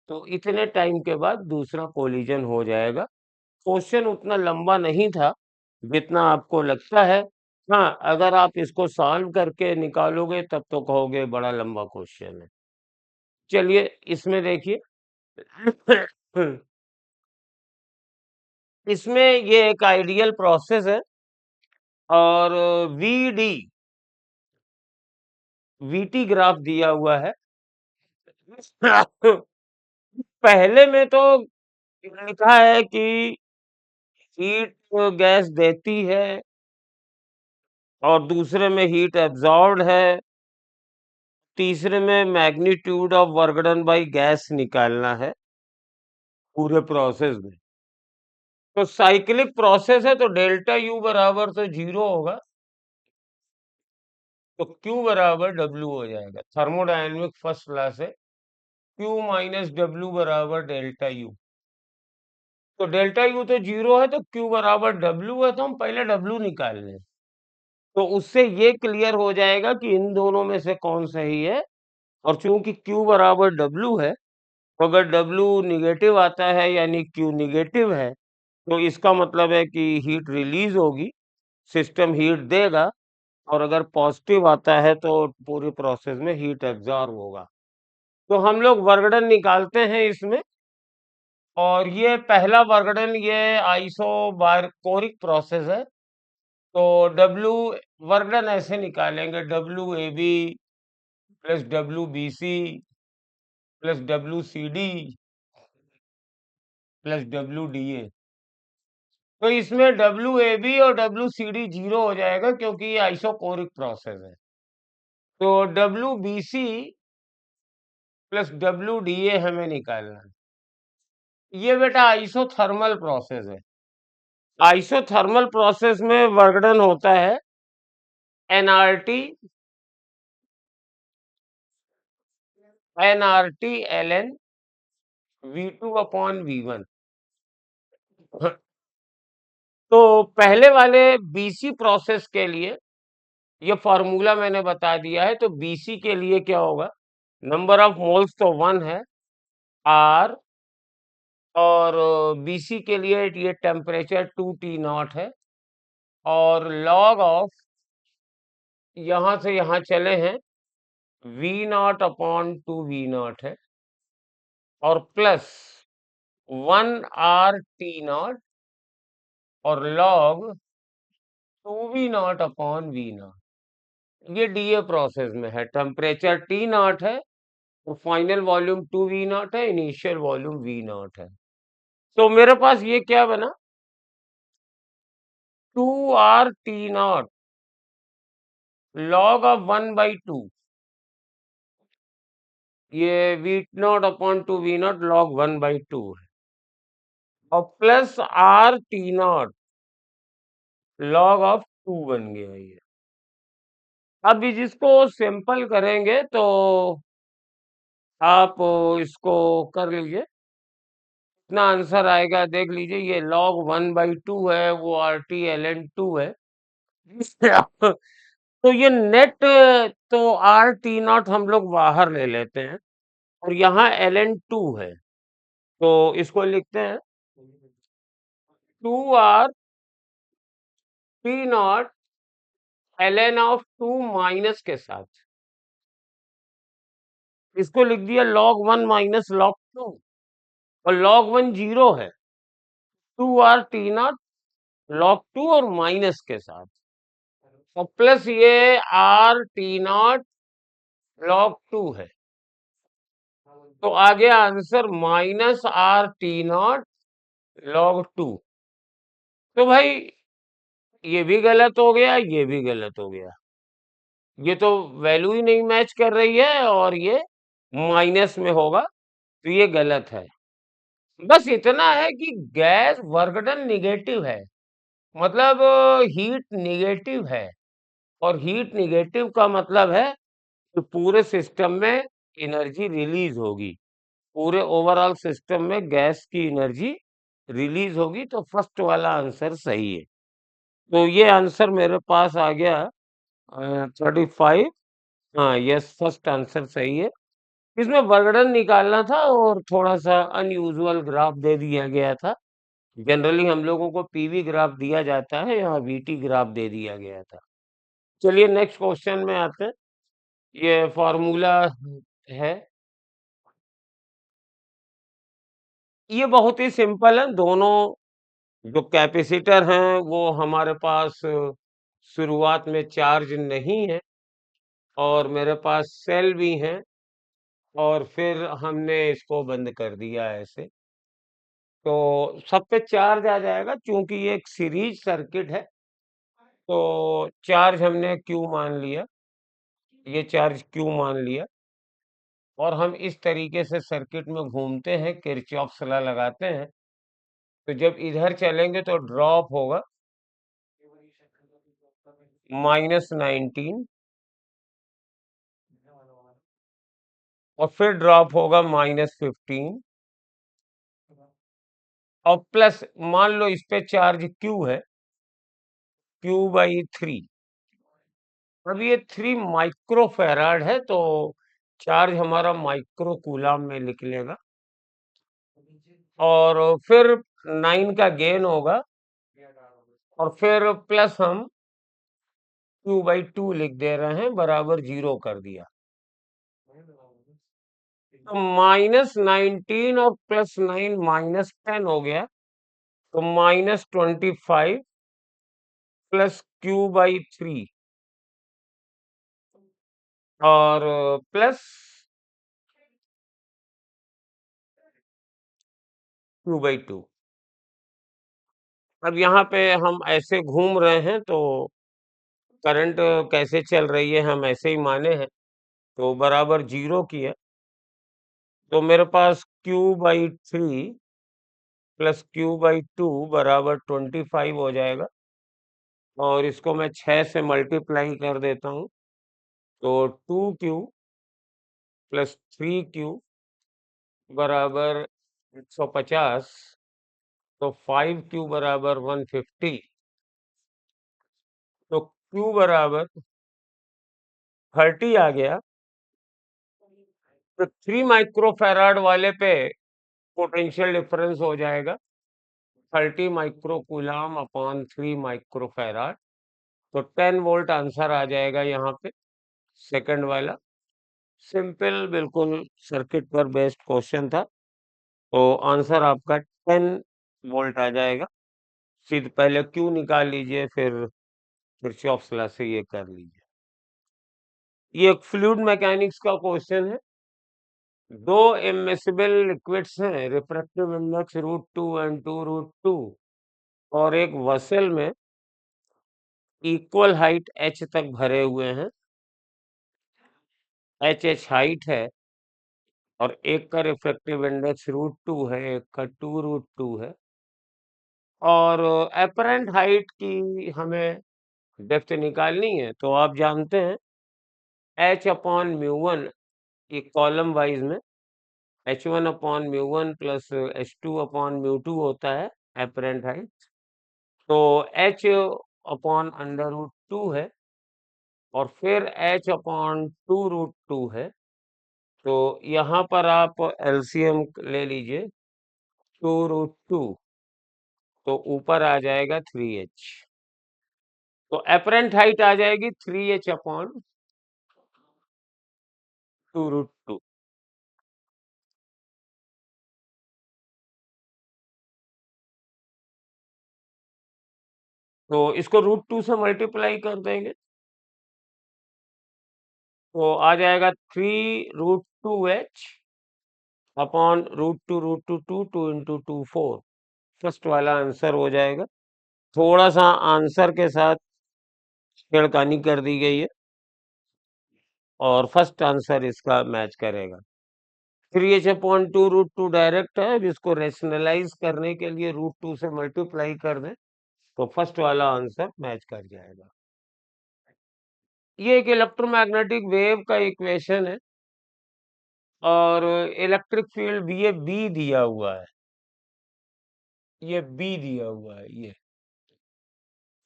[SPEAKER 3] तो इतने टाइम के बाद दूसरा कोलिजन हो जाएगा। क्वेश्चन उतना लंबा नहीं था जितना आपको लगता है। हाँ, अगर आप इसको सॉल्व करके निकालोगे तब तो कहोगे बड़ा लंबा क्वेश्चन है। चलिए इसमें देखिए। इसमें ये एक आइडियल प्रोसेस है, और वीटी ग्राफ दिया हुआ है। पहले में तो लिखा है कि हीट गैस देती है, और दूसरे में हीट एब्जॉर्ब्ड है, तीसरे में magnitude of work done by gas निकालना है पूरे प्रोसेस में। तो साइक्लिक प्रोसेस है, तो डेल्टा यू बराबर तो 0 होगा, तो Q बराबर W हो जाएगा। थर्मोडायनेमिक फर्स्ट लॉ से Q माइनस W बराबर डेल्टा यू। तो डेल्टा यू तो 0 है, तो Q बराबर W है, तो हम पहले W निकाल लें। तो उससे ये क्लियर हो जाएगा कि इन दोनों में से कौन सही है। और चूंकि Q बराबर W है, तो अगर W निगेटिव आता है यानी Q निगेटिव है, तो इसका मतलब है कि हीट रिलीज होगी, सिस्टम हीट देगा। और अगर पॉजिटिव आता है तो पूरी प्रोसेस में हीट एब्जॉर्ब होगा। तो हम लोग वर्क डन निकालते हैं इसमें, और ये पहला वर्क डन ये आइसोबारकोरिक प्रोसेस है। तो W वर्क डन ऐसे निकालेंगे, WAB plus WBC plus WCD plus WDA। तो इसमें WAB और WCD 0 हो जाएगा, क्योंकि ये आइसोकोरिक प्रोसेस है। तो WBC प्लस WDA हमें निकालना है। ये बेटा आइसोथर्मल प्रोसेस है। आइसोथर्मल प्रोसेस में वर्क डन होता है nRT nRT ln V2 upon V1। तो पहले वाले BC प्रोसेस के लिए ये फॉर्मूला मैंने बता दिया है। तो BC के लिए क्या होगा, नंबर ऑफ मोल्स तो 1 है R, और BC के लिए ये टेम्परेचर 2T0 है, और लॉग ऑफ यहां से यहां चले हैं V0 अपॉन 2V0 है, और प्लस 1R T0 और लॉग 2V0 अपॉन V0। ये DA प्रोसेस में है, टेम्परेचर T0 है और फाइनल वॉल्यूम 2V0 है, इनिशियल वॉल्यूम V0 है। तो मेरे पास ये क्या बना, 2R T0 लॉग ऑफ 1/2, ये V0 अपॉन 2V0 लॉग 1/2 है, और plus R T0 log of 2 बन गया ये। अब जिसको सिंपल करेंगे तो आप इसको कर लीजिए, इतना आंसर आएगा देख लीजिए। ये लॉग 1/2 है, वो RT ln 2 है। तो ये नेट, तो RT0 हम लोग बाहर ले लेते हैं, और यहाँ ln 2 है, तो इसको लिखते हैं 2RT0 ln ऑफ 2 माइनस के साथ, इसको लिख दिया log 1 माइनस log 2, और log 1 0 है, 2RT0 log 2 और माइनस के साथ, और प्लस ये RT0 log 2 है। तो आ गया आंसर माइनस RT0 log 2। तो भाई ये भी गलत हो गया, ये भी गलत हो गया, ये तो वैल्यू ही नहीं मैच कर रही है, और ये माइनस में होगा, तो ये गलत है। बस इतना है कि गैस वर्क डन निगेटिव है, मतलब हीट निगेटिव है, और हीट निगेटिव का मतलब है कि पूरे सिस्टम में एनर्जी रिलीज होगी, पूरे ओवरऑल सिस्टम में गैस की एनर्जी रिलीज होगी। तो फर्स्ट वाला आंसर सही है। तो ये आंसर मेरे पास आ गया 35। हाँ, यस, फर्स्ट आंसर सही है। इसमें वर्गडन निकालना था, और थोड़ा सा अनयूजुअल ग्राफ दे दिया गया था। जनरली हम लोगों को पीवी ग्राफ दिया जाता है, यहाँ वीटी ग्राफ दे दिया गया था। चलिए नेक्स्ट क्वेश्चन में आते हैं। ये फॉर्मूला है, ये बहुत ही सिंपल है। दोनों जो कैपेसिटर हैं वो हमारे पास शुरुआत में चार्ज नहीं है, और मेरे पास सेल भी हैं, और फिर हमने इसको बंद कर दिया ऐसे, तो सब पे चार्ज आ जाएगा। क्योंकि ये एक सीरीज सर्किट है, तो चार्ज हमने क्यू मान लिया, ये चार्ज क्यू मान लिया, और हम इस तरीके से सर्किट में घूमते हैं, किरचॉफ लॉ लगाते हैं। तो जब इधर चलेंगे तो ड्रॉप होगा -19, और फिर ड्रॉप होगा -15, और प्लस मान लो इस पे चार्ज क्यू है, Q/3। अब ये 3 माइक्रोफैराड है, तो चार्ज हमारा माइक्रो कूलम में निकलेगा, और फिर 9 का गेन होगा, और फिर प्लस हम Q/2 लिख दे रहे हैं, बराबर 0 कर दिया। तो -19 और +9 -10 हो गया, तो -25 प्लस Q/3, और प्लस Q/2। अब यहाँ पे हम ऐसे घूम रहे हैं, तो करंट कैसे चल रही है हम ऐसे ही माने हैं, तो बराबर 0 की है। तो मेरे पास Q/3 प्लस Q/2 बराबर 25 हो जाएगा, और इसको मैं 6 से मल्टीप्लाई कर देता हूँ, तो 2Q प्लस 3Q बराबर 150, तो 5Q बराबर 150, तो Q बराबर 30 आ गया। तो 3 माइक्रोफैराड वाले पे पोटेंशियल डिफरेंस हो जाएगा 30 माइक्रोकूलम अपॉन 3 माइक्रोफैराड, तो 10 वोल्ट आंसर आ जाएगा यहाँ पे सेकंड वाला। सिंपल बिल्कुल सर्किट पर बेस्ड क्वेश्चन था, तो आंसर आपका 10 वोल्ट आ जाएगा। सीधे पहले क्यू निकाल लीजिए, फिर किरचॉफ लॉ से ये कर लीजिए। ये एक फ्लूइड मैकेनिक्स का क्वेश्चन है। दो इमिसिबल लिक्विड्स हैं, रिफ्रैक्टिव इंडेक्स √2 एंड 2√2, और एक वसल में इक्वल हाइट h तक भरे हुए हैं। h हाइट है और एक का रिफ्रैक्टिव इंडेक्स √2 है, एक का 2√2 है, और अपरेंट हाइट की हमें डेप्थ निकालनी है। तो आप जानते हैं h/μ1 ये कॉलम वाइज में h1/μ1 प्लस h2/μ2 होता है अपरेंट हाइट। तो h/√2 है और फिर h/2√2 है। तो यहाँ पर आप एलसीएम ले लीजिए 2√2, तो ऊपर आ जाएगा 3h, तो अपरेंट हाइट आ जाएगी 3h/2√2। तो इसको √2 से मल्टीप्लाई कर देंगे, तो आ जाएगा 3√2h अपॉन √2 2 इंटू 2 4। फर्स्ट वाला आंसर हो जाएगा। थोड़ा सा आंसर के साथ छेड़खानी कर दी गई है और फर्स्ट आंसर इसका मैच करेगा। 3h/2√2 डायरेक्ट है, अब इसको रेशनलाइज करने के लिए √2 से मल्टीप्लाई कर दें तो फर्स्ट वाला आंसर मैच कर जाएगा। ये एक इलेक्ट्रोमैग्नेटिक वेव का इक्वेशन है और इलेक्ट्रिक फील्ड भी ये बी दिया हुआ है, ये बी दिया हुआ है ये।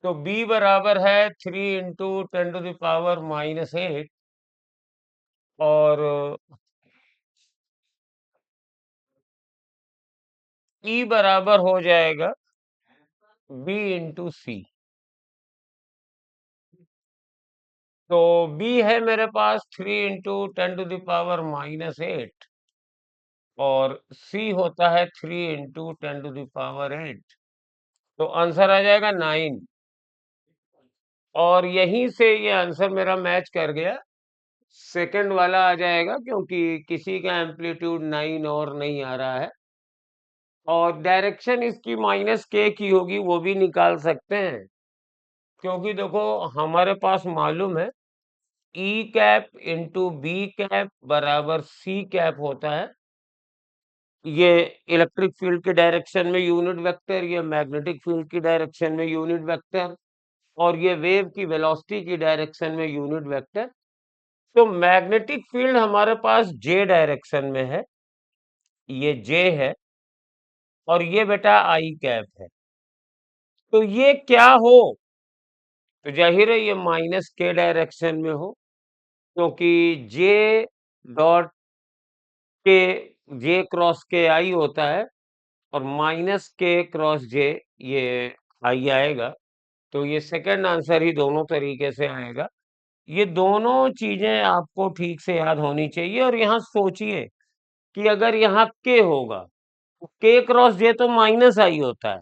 [SPEAKER 3] तो बी बराबर है 3 × 10⁻⁻8 और ई बराबर हो जाएगा बी इंटू सी। तो बी है मेरे पास 3 × 10⁻⁻8 और सी होता है 3 × 10⁻8, तो आंसर आ जाएगा 9। और यहीं से ये आंसर मेरा मैच कर गया, सेकंड वाला आ जाएगा क्योंकि किसी का एम्पलीट्यूड 9 और नहीं आ रहा है, और डायरेक्शन इसकी -k की होगी वो भी निकाल सकते हैं, क्योंकि देखो हमारे पास मालूम है ई कैप इंटू बी कैप बराबर सी कैप होता है। ये इलेक्ट्रिक फील्ड के डायरेक्शन में यूनिट वेक्टर, ये मैग्नेटिक फील्ड की डायरेक्शन में यूनिट वेक्टर, और ये वेव की वेलोसिटी की डायरेक्शन में यूनिट वेक्टर। तो मैग्नेटिक फील्ड हमारे पास जे डायरेक्शन में है, ये जे है, और ये बेटा आई कैप है। तो ये क्या हो, तो जाहिर है ये -k डायरेक्शन में हो, क्योंकि जे डॉट के जे क्रॉस के आई होता है और -k क्रॉस जे ये आई आएगा। तो ये सेकंड आंसर ही दोनों तरीके से आएगा। ये दोनों चीजें आपको ठीक से याद होनी चाहिए। और यहाँ सोचिए कि अगर यहाँ k होगा, k क्रॉस जे तो -i होता है,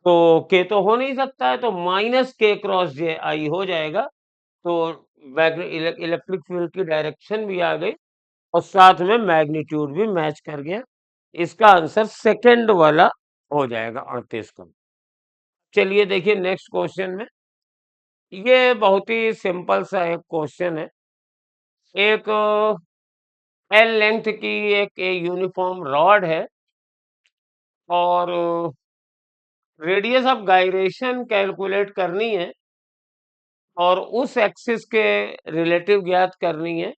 [SPEAKER 3] तो k तो हो नहीं सकता है, तो -k क्रॉस जे आई हो जाएगा। तो इलेक्ट्रिक फील्ड की डायरेक्शन भी आ गई और साथ में मैग्नीट्यूड भी मैच कर गया। इसका आंसर सेकंड वाला हो जाएगा 38 का। चलिए देखिए नेक्स्ट क्वेश्चन में, ये बहुत ही सिंपल सा एक क्वेश्चन है। एक एल लेंथ की एक यूनिफॉर्म रॉड है और रेडियस ऑफ गायरेशन कैलकुलेट करनी है और उस एक्सिस के रिलेटिव ज्ञात करनी है।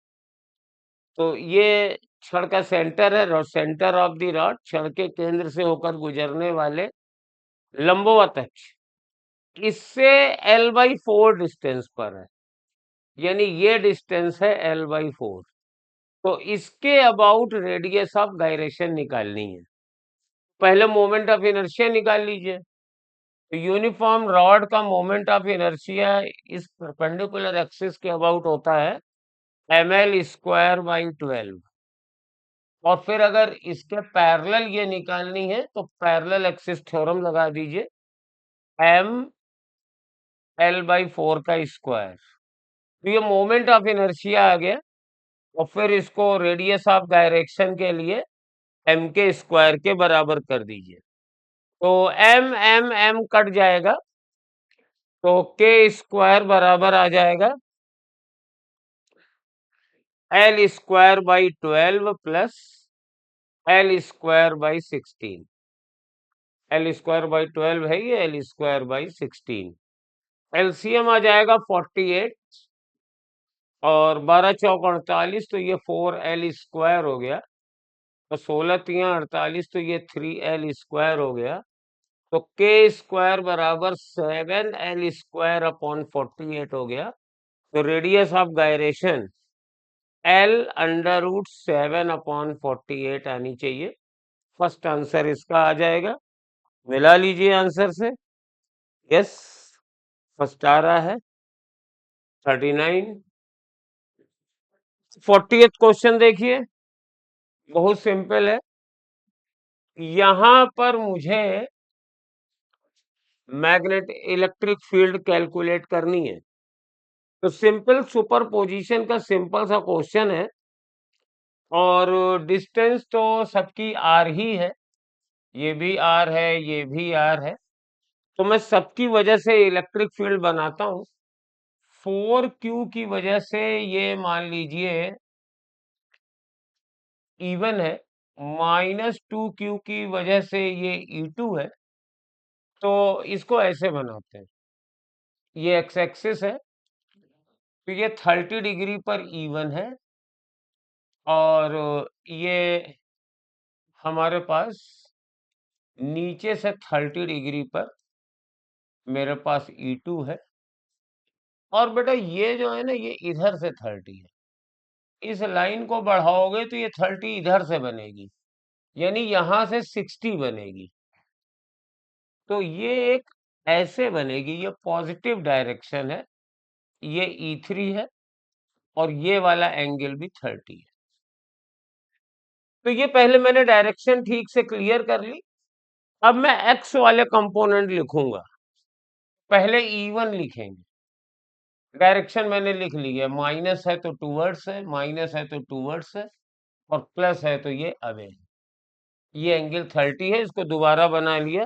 [SPEAKER 3] तो ये छड़ का सेंटर है, सेंटर ऑफ द रॉड, छड़ के केंद्र से होकर गुजरने वाले लंबवत अक्ष इससे L/4 डिस्टेंस पर है, यानी ये डिस्टेंस है L/4। तो इसके अबाउट रेडियस ऑफ गायरेशन निकालनी है। पहले मोमेंट ऑफ इनर्शिया निकाल लीजिए। तो यूनिफॉर्म रॉड का मोमेंट ऑफ इनर्शिया इस परपेंडिकुलर एक्सिस के अबाउट होता है ml²/12। और फिर अगर इसके पैरेलल ये निकालनी है तो पैरेलल एक्सिस थ्योरम लगा दीजिए, ml/4 का स्क्वायर। तो ये मोमेंट ऑफ इनर्शिया आ गया, और फिर इसको रेडियस ऑफ डायरेक्शन के लिए m के स्क्वायर के बराबर कर दीजिए। तो m कट जाएगा, तो k स्क्वायर बराबर आ जाएगा L²/12 प्लस L²/16। L²/12 है ये, L²/16। एलसीएम आ जाएगा 48 और 12 चौक 48, तो ये 4L² हो गया। तो 16 तियां 48, तो ये 3L² हो गया। तो k स्क्वायर बराबर 7L² / 48 हो गया। तो रेडियस ऑफ गायरेशन L√7/48 आनी चाहिए। फर्स्ट आंसर इसका आ जाएगा, मिला लीजिए आंसर से। यस, फर्स्ट आ रहा है 39। 40th क्वेश्चन देखिए, बहुत सिंपल है। यहां पर मुझे मैग्नेट इलेक्ट्रिक फील्ड कैलकुलेट करनी है। तो सिंपल सुपरपोजिशन का सिंपल सा क्वेश्चन है, और डिस्टेंस तो सबकी आर ही है, ये भी आर है, ये भी आर है। तो मैं सबकी वजह से इलेक्ट्रिक फील्ड बनाता हूं। 4Q की वजह से ये मान लीजिए इवन है, -2Q की वजह से ये E2 है। तो इसको ऐसे बनाते हैं, ये एक्स एक्सिस है, तो ये 30 डिग्री पर इवन है, और ये हमारे पास नीचे से 30 डिग्री पर मेरे पास E2 है। और बेटा ये जो है ना, ये इधर से 30 है। इस लाइन को बढ़ाओगे तो ये 30 इधर से बनेगी, यानी यहां से 60 बनेगी। तो ये एक ऐसे बनेगी, ये पॉजिटिव डायरेक्शन है, ये E3 है, और ये वाला एंगल भी 30 है। तो ये पहले मैंने डायरेक्शन ठीक से क्लियर कर ली। अब मैं एक्स वाले कंपोनेंट लिखूंगा। पहले E1 लिखेंगे, डायरेक्शन मैंने लिख ली है, माइनस है तो टूवर्ड्स है, माइनस है तो टूवर्ड्स है, और प्लस है तो ये अवे है। ये एंगल 30 है, इसको दोबारा बना लिया।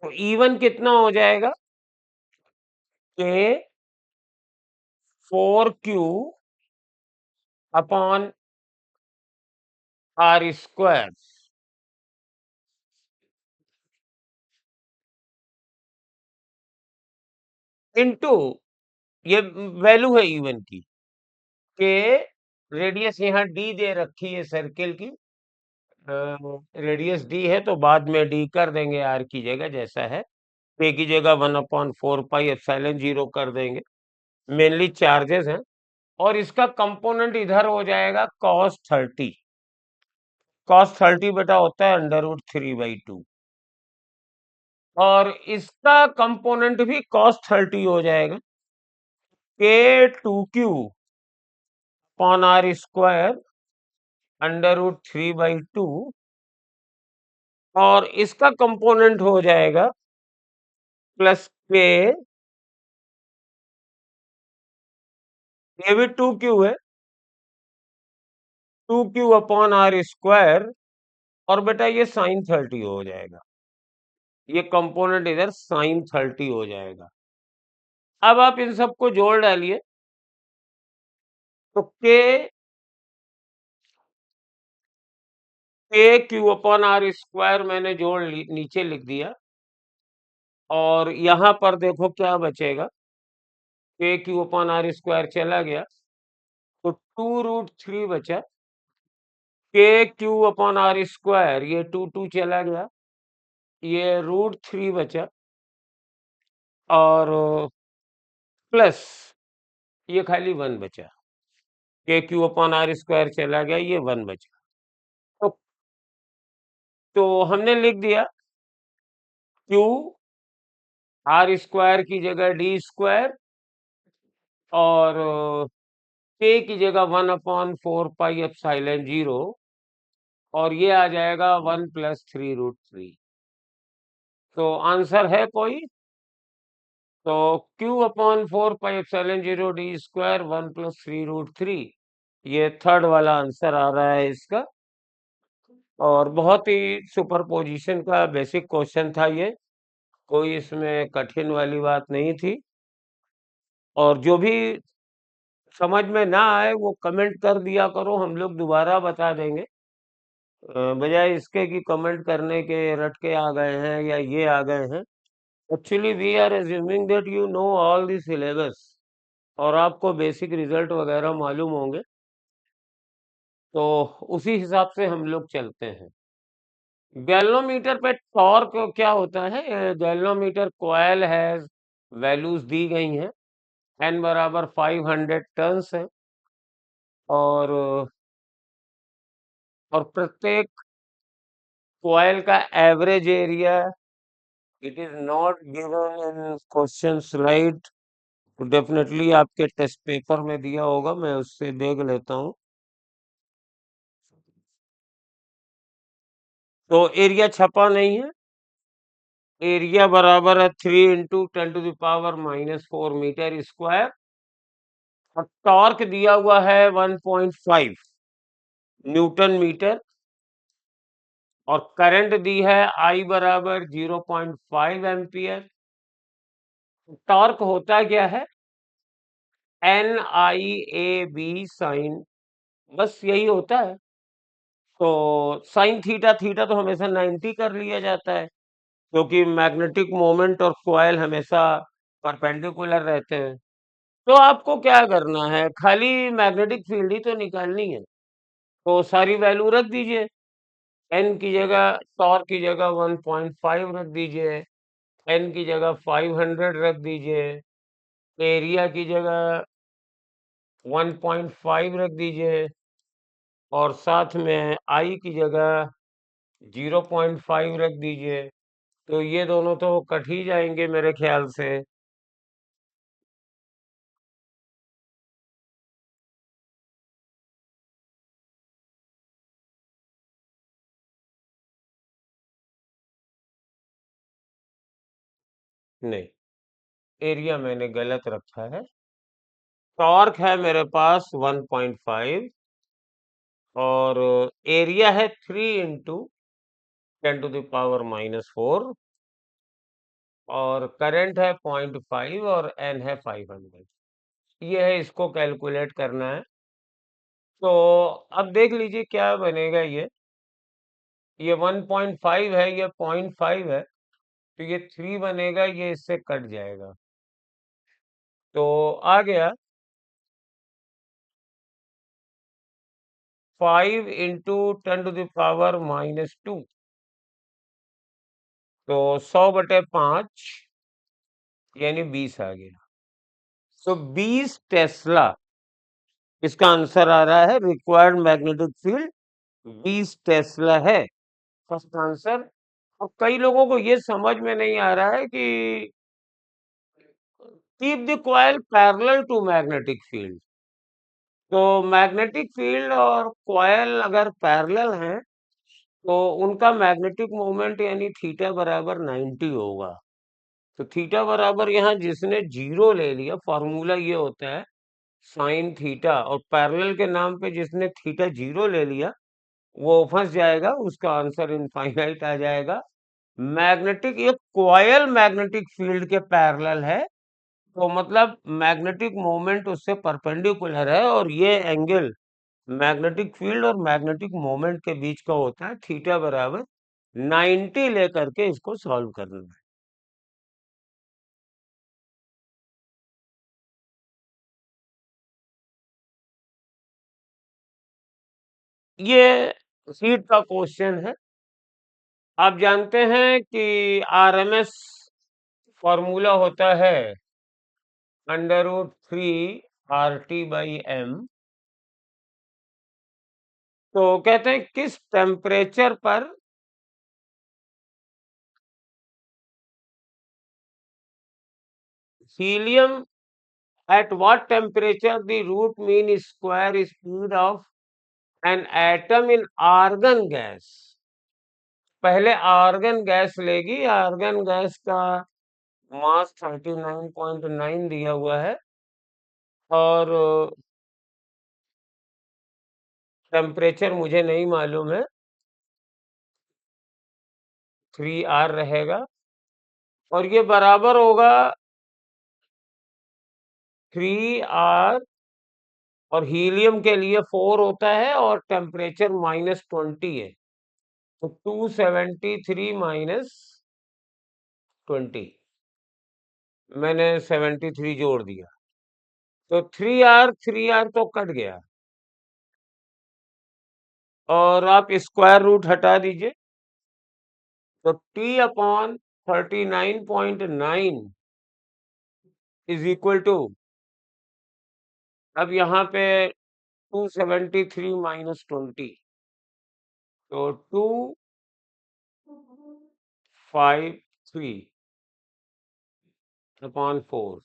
[SPEAKER 3] तो E1 कितना हो जाएगा, कि 4Q अपॉन R² इंटू, ये वैल्यू है E1 की, के रेडियस यहाँ D दे रखी है सर्किल की, रेडियस D है, तो बाद में D कर देंगे R की जगह, जैसा है K की जगह 1/4πε0 कर देंगे। मेनली चार्जेस हैं, और इसका कंपोनेंट इधर हो जाएगा cos 30। cos 30 बेटा होता है √3/2, और इसका कंपोनेंट भी cos 30 हो जाएगा, k2Q अपॉन R² √3/2, और इसका कंपोनेंट हो जाएगा प्लस k, ये भी 2Q है, 2Q अपॉन R², और बेटा ये sin 30 हो जाएगा, ये कंपोनेंट इधर sin 30 हो जाएगा। अब आप इन सबको जोड़ डालिए, तो k अपॉन R² मैंने जोड़ नीचे लिख दिया, और यहां पर देखो क्या बचेगा, k अपॉन R² चला गया, तो 2√3 बचा, के क्यू अपॉन आर स्क्वायर, ये 2 चला गया, ये √3 बचा, और प्लस ये खाली 1 बचा। के क्यू अपॉन आर स्क्वायर चला गया, ये 1 बचा। तो हमने लिख दिया क्यू आर स्क्वायर की जगह डी स्क्वायर, और के की जगह 1/4πε0, और ये आ जाएगा 1 + 3√3। तो आंसर है कोई? तो Q अपॉन 4πε0 डी स्क्वायर 1 + 3√3, ये थर्ड वाला आंसर आ रहा है इसका। और बहुत ही सुपरपोजिशन का बेसिक क्वेश्चन था ये, कोई इसमें कठिन वाली बात नहीं थी। और जो भी समझ में ना आए वो कमेंट कर दिया करो, हम लोग दोबारा बता देंगे, बजाय इसके कि कमेंट करने के रट के आ गए हैं या ये आ गए हैं। Actually we are assuming that you know all the syllabus, और आपको बेसिक रिजल्ट वगैरह मालूम होंगे, तो उसी हिसाब से हम लोग चलते हैं। गैल्वेनोमीटर पे टॉर्क क्या होता है? गैल्वेनोमीटर कॉइल है, वैल्यूज दी गई हैं, n बराबर 500 टन्स है, और प्रत्येक कॉइल का average area, it is not given in question slide, तो डेफिनेटली आपके टेस्ट पेपर में दिया होगा, मैं उससे देख लेता हूँ। तो एरिया छपा नहीं है, एरिया बराबर है 3 × 10⁻⁻⁴ मीटर स्क्वायर, और टॉर्क दिया हुआ है 1.5 न्यूटन मीटर, और करंट दी है I बराबर 0.5 एम्पियर। टॉर्क होता क्या है? NIAB साइन, बस यही होता है। तो साइन थीटा, थीटा तो हमेशा 90 कर लिया जाता है, क्योंकि मैग्नेटिक मोमेंट और कॉइल हमेशा परपेंडिकुलर रहते हैं। तो आपको क्या करना है, खाली मैग्नेटिक फील्ड ही तो निकालनी है, तो सारी वैल्यू रख दीजिए। एन की जगह, टॉर्क की जगह 1.5 रख दीजिए, एन की जगह 500 रख दीजिए, एरिया की जगह 1.5 रख दीजिए, और साथ में आई की जगह 0.5 रख दीजिए। तो ये दोनों तो कट ही जाएंगे मेरे ख्याल से। नहीं, एरिया मैंने गलत रखा है। टॉर्क है मेरे पास 1.5, और एरिया है 3 × 10⁻⁻⁴, और करंट है 0.5, और एन है 500। ये है, इसको कैलकुलेट करना है। तो अब देख लीजिए क्या बनेगा। ये 1.5 है, ये 0.5 है, तो ये 3 बनेगा, ये इससे कट जाएगा, तो आ गया 5 × 10⁻⁻², तो 100/5 यानी 20 आ गया। तो 20 टेस्ला इसका आंसर आ रहा है। रिक्वायर्ड मैग्नेटिक फील्ड 20 टेस्ला है, फर्स्ट आंसर। अब कई लोगों को ये समझ में नहीं आ रहा है कि keep the coil parallel to magnetic field. तो मैग्नेटिक फील्ड और कॉइल अगर पैरेलल हैं, तो उनका मैग्नेटिक मोमेंट यानी थीटा बराबर 90 होगा। तो थीटा बराबर यहाँ जिसने 0 ले लिया, फॉर्मूला ये होता है साइन थीटा, और पैरेलल के नाम पे जिसने थीटा 0 ले लिया वो फंस जाएगा, उसका आंसर इनफाइनाइट आ जाएगा। मैग्नेटिक, ये कॉइल मैग्नेटिक फील्ड के पैरेलल है, तो मतलब मैग्नेटिक मोमेंट उससे परपेंडिकुलर है, और ये एंगल मैग्नेटिक फील्ड और मैग्नेटिक मोमेंट के बीच का होता है, थीटा बराबर 90 लेकर के इसको सॉल्व करना है। ये हीट का क्वेश्चन है। आप जानते हैं कि आरएमएस फॉर्मूला होता है √3 RT/m। तो कहते हैं किस टेम्परेचर पर helium, at what temperature the root mean square speed of an atom in argon gas। पहले आर्गन गैस लेगी, आर्गन गैस का मास 39.9 दिया हुआ है और टेम्परेचर मुझे नहीं मालूम है, 3R रहेगा और ये बराबर होगा 3R और हीलियम के लिए 4 होता है और टेम्परेचर -20 है, तो 273 -20, मैंने 73 जोड़ दिया तो 3R तो कट गया और आप स्क्वायर रूट हटा दीजिए तो T/39.9 इज इक्वल टू, अब यहाँ पे 273 -20 तो 253/4।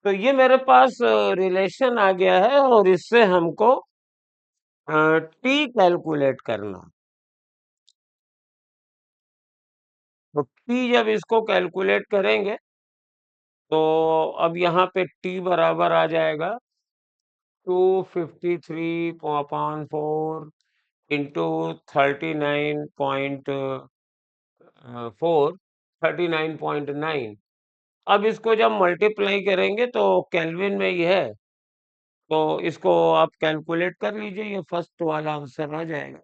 [SPEAKER 3] तो ये मेरे पास रिलेशन आ गया है और इससे हमको टी कैलकुलेट करना। तो टी जब इसको कैलकुलेट करेंगे तो अब यहाँ पे टी बराबर आ जाएगा 253/4 इंटू 39.9। अब इसको जब मल्टीप्लाई करेंगे तो केल्विन में ही है, तो इसको आप कैलकुलेट कर लीजिए, ये फर्स्ट वाला आंसर आ जाएगा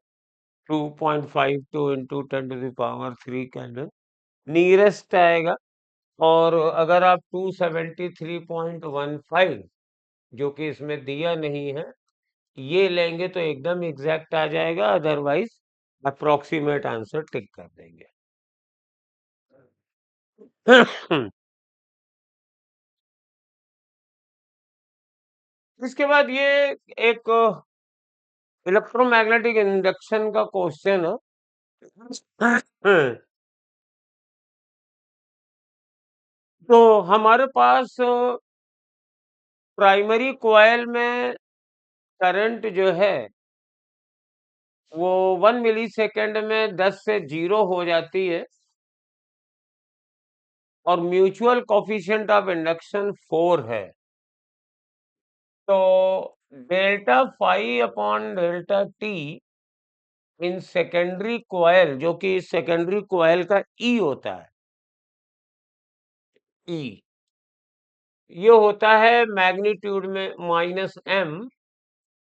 [SPEAKER 3] 2.52 इंटू 10⁻³ केल्विन नियरेस्ट आएगा। और अगर आप 273.15 जो कि इसमें दिया नहीं है ये लेंगे तो एकदम एग्जैक्ट आ जाएगा, अदरवाइज अप्रोक्सीमेट आंसर टिक कर देंगे। इसके बाद ये एक इलेक्ट्रोमैग्नेटिक इंडक्शन का क्वेश्चन है। तो हमारे पास प्राइमरी कॉइल में करंट जो है वो 1 मिलीसेकंड में 10 से 0 हो जाती है और म्यूचुअल कोफिशिएंट ऑफ इंडक्शन 4 है। तो ΔΦ/ΔT इन सेकेंडरी कॉइल, जो कि सेकेंडरी कॉइल का ई होता है, ई ये होता है मैग्नीट्यूड में -m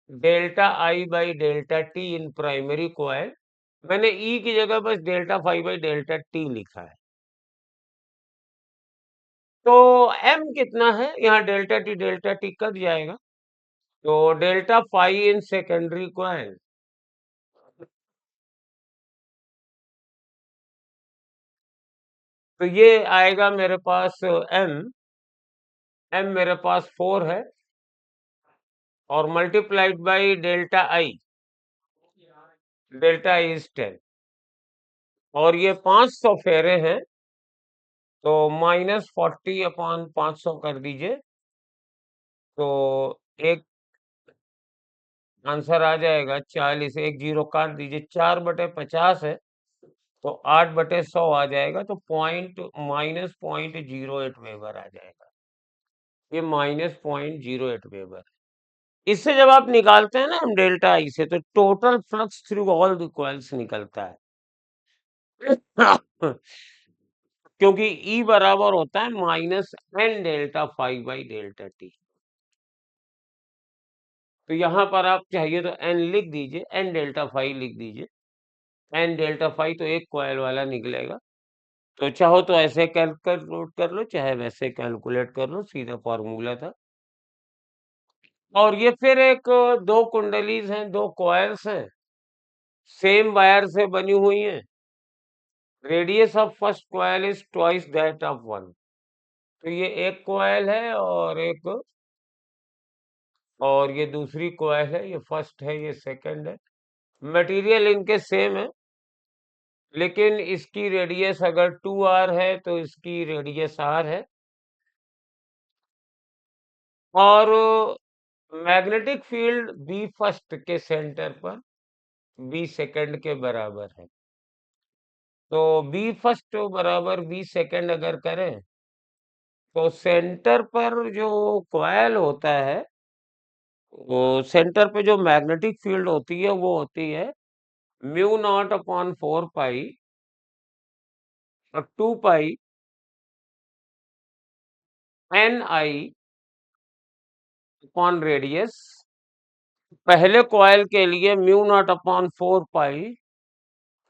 [SPEAKER 3] ΔI/ΔT in primary coil. मैंने ई की जगह बस ΔΦ/ΔT लिखा है। तो m कितना है, यहाँ ΔT कट जाएगा, तो ΔΦ इन सेकेंडरी कॉइल तो ये आएगा मेरे पास m मेरे पास 4 है और मल्टीप्लाइड बाई ΔI इज 10 और ये 500 फेरे हैं तो -40/500 कर दीजिए तो एक आंसर आ जाएगा 40। एक 0 काट दीजिए, 4/50 है तो 8/100 आ जाएगा, तो -0.08 वेबर आ जाएगा। ये -0.08 वेबर। इससे जब आप निकालते हैं ना हम ΔI से, तो total flux through all the coils निकलता है। क्योंकि E बराबर होता है -n∆φ/ΔT। तो यहां पर आप चाहिए तो n लिख दीजिए, n∆φ लिख दीजिए, n∆φ तो एक कॉइल वाला निकलेगा। तो चाहो तो ऐसे कैलकुलेट कर लो, चाहे वैसे कैलकुलेट कर लो, सीधा फॉर्मूला था। और ये फिर एक दो कुंडलीज हैं, दो कॉइल्स हैं सेम वायर से बनी हुई है। Radius of first coil is twice that of one. तो ये एक कॉइल है और ये दूसरी कॉइल है, ये फर्स्ट है ये सेकंड है। मटेरियल इनके सेम है, लेकिन इसकी रेडियस अगर 2r है तो इसकी रेडियस r है। और मैग्नेटिक फील्ड बी फर्स्ट के सेंटर पर बी सेकंड के बराबर है। तो बी फर्स्ट बराबर बी सेकंड अगर करें तो सेंटर पर जो कॉइल होता है, वो सेंटर पे जो मैग्नेटिक फील्ड होती है वो होती है म्यू नॉट अपॉन 4 पाई और 2 पाई एन आई अपॉन रेडियस। पहले कॉइल के लिए म्यू नॉट अपॉन 4 पाई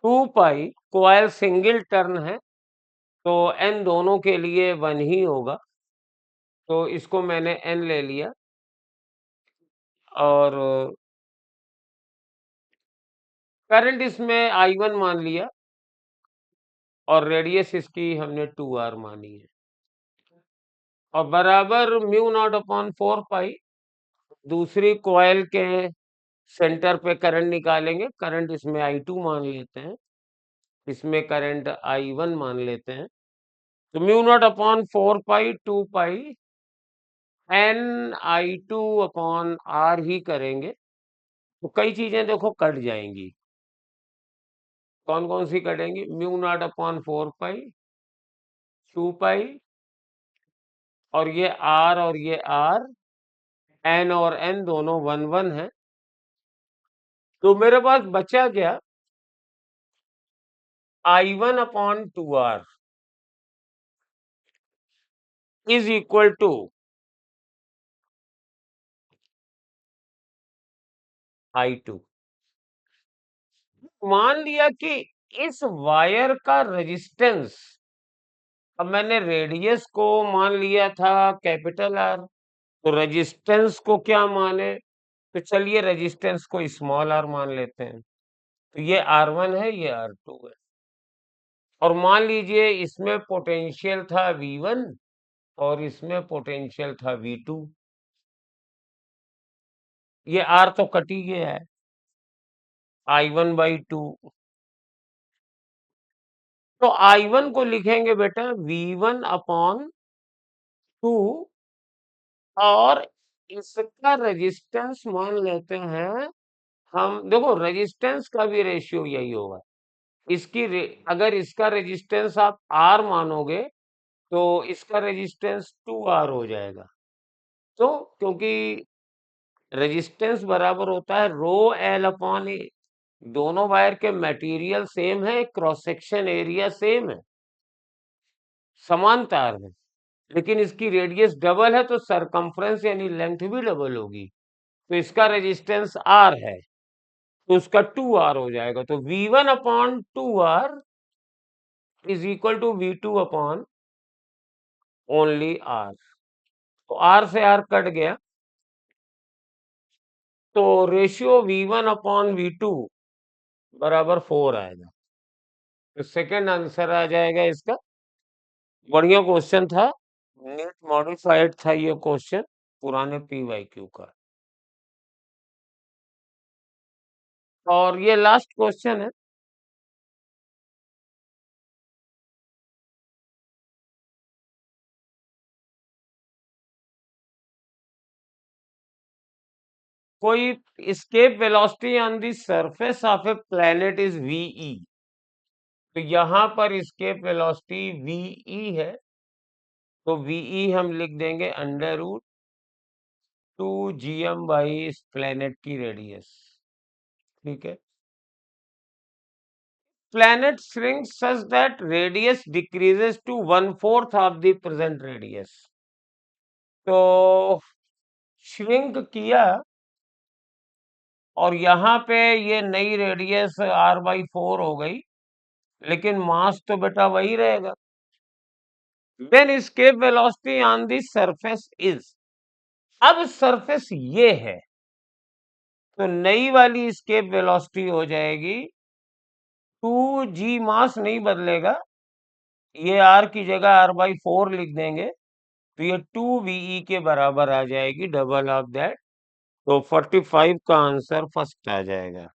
[SPEAKER 3] 2 पाई, कॉइल सिंगल टर्न है तो एन दोनों के लिए 1 ही होगा, तो इसको मैंने एन ले लिया। और करंट इसमें I1 मान लिया और रेडियस इसकी हमने 2r मानी है, और बराबर म्यू नॉट अपॉन 4 पाई दूसरी कॉइल के सेंटर पे करंट निकालेंगे। करंट इसमें I2 मान लेते हैं, इसमें करंट I1 मान लेते हैं। तो म्यू नॉट अपॉन 4 पाई 2 पाई एन I2 अपॉन r ही करेंगे तो कई चीजें देखो कट जाएंगी। कौन कौन सी कटेंगी? म्यू नॉट अपॉन 4 पाई 2 पाई और ये r n और n दोनों 1 1 है। तो मेरे पास बचा क्या? I1 upon 2r is equal to I2। मान लिया कि इस वायर का रेजिस्टेंस, अब मैंने रेडियस को मान लिया था कैपिटल R, तो रेजिस्टेंस को क्या माने? तो चलिए रेजिस्टेंस को स्मॉल r मान लेते हैं। तो ये R1 है, ये R2 है। और मान लीजिए इसमें पोटेंशियल था V1 और इसमें पोटेंशियल था V2। ये R तो कट ही गया है, I1/2। तो I1 को लिखेंगे बेटा V1 अपॉन 2 और इसका रेजिस्टेंस मान लेते हैं हम। देखो रेजिस्टेंस का भी रेशियो यही होगा। अगर इसका रेजिस्टेंस आप R मानोगे तो इसका रेजिस्टेंस 2R हो जाएगा। तो क्योंकि रेजिस्टेंस बराबर होता है रो एल अपॉन ए, दोनों वायर के मटेरियल सेम है, क्रॉस सेक्शन एरिया सेम है, समान तार है, लेकिन इसकी रेडियस डबल है तो सरकमफ्रेंस यानी लेंथ भी डबल होगी। तो इसका रेजिस्टेंस R है तो उसका 2R हो जाएगा। तो V1 upon 2R is equal to V2 upon only R। तो R से R कट गया, तो रेशियो V1 अपॉन V2 बराबर 4 आएगा। तो सेकंड आंसर आ जाएगा इसका। बढ़िया क्वेश्चन था, नीट मॉडिफाइड था ये क्वेश्चन, पुराने PYQ का। और ये लास्ट क्वेश्चन है। कोई escape velocity on the surface of a planet is VE। तो यहां पर escape velocity VE है, तो VE हम लिख देंगे √2gm बाई इस प्लेनेट की रेडियस। ठीक है। Planet shrinks such that radius decreases to 1/4 of the present radius। तो श्रिंक किया और यहाँ पे ये नई रेडियस R/4 हो गई, लेकिन मास तो बेटा वही रहेगा। Then escape velocity on the surface is। अब सरफेस ये है, तो नई वाली escape velocity हो जाएगी 2g, मास नहीं बदलेगा, ये r की जगह r/4 लिख देंगे, तो ये 2ve के बराबर आ जाएगी, डबल ऑफ दैट। तो 45 का आंसर फर्स्ट आ जाएगा।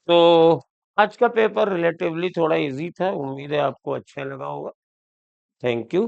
[SPEAKER 3] तो आज का पेपर रिलेटिवली थोड़ा इजी था, उम्मीद है आपको अच्छा लगा होगा। Thank you.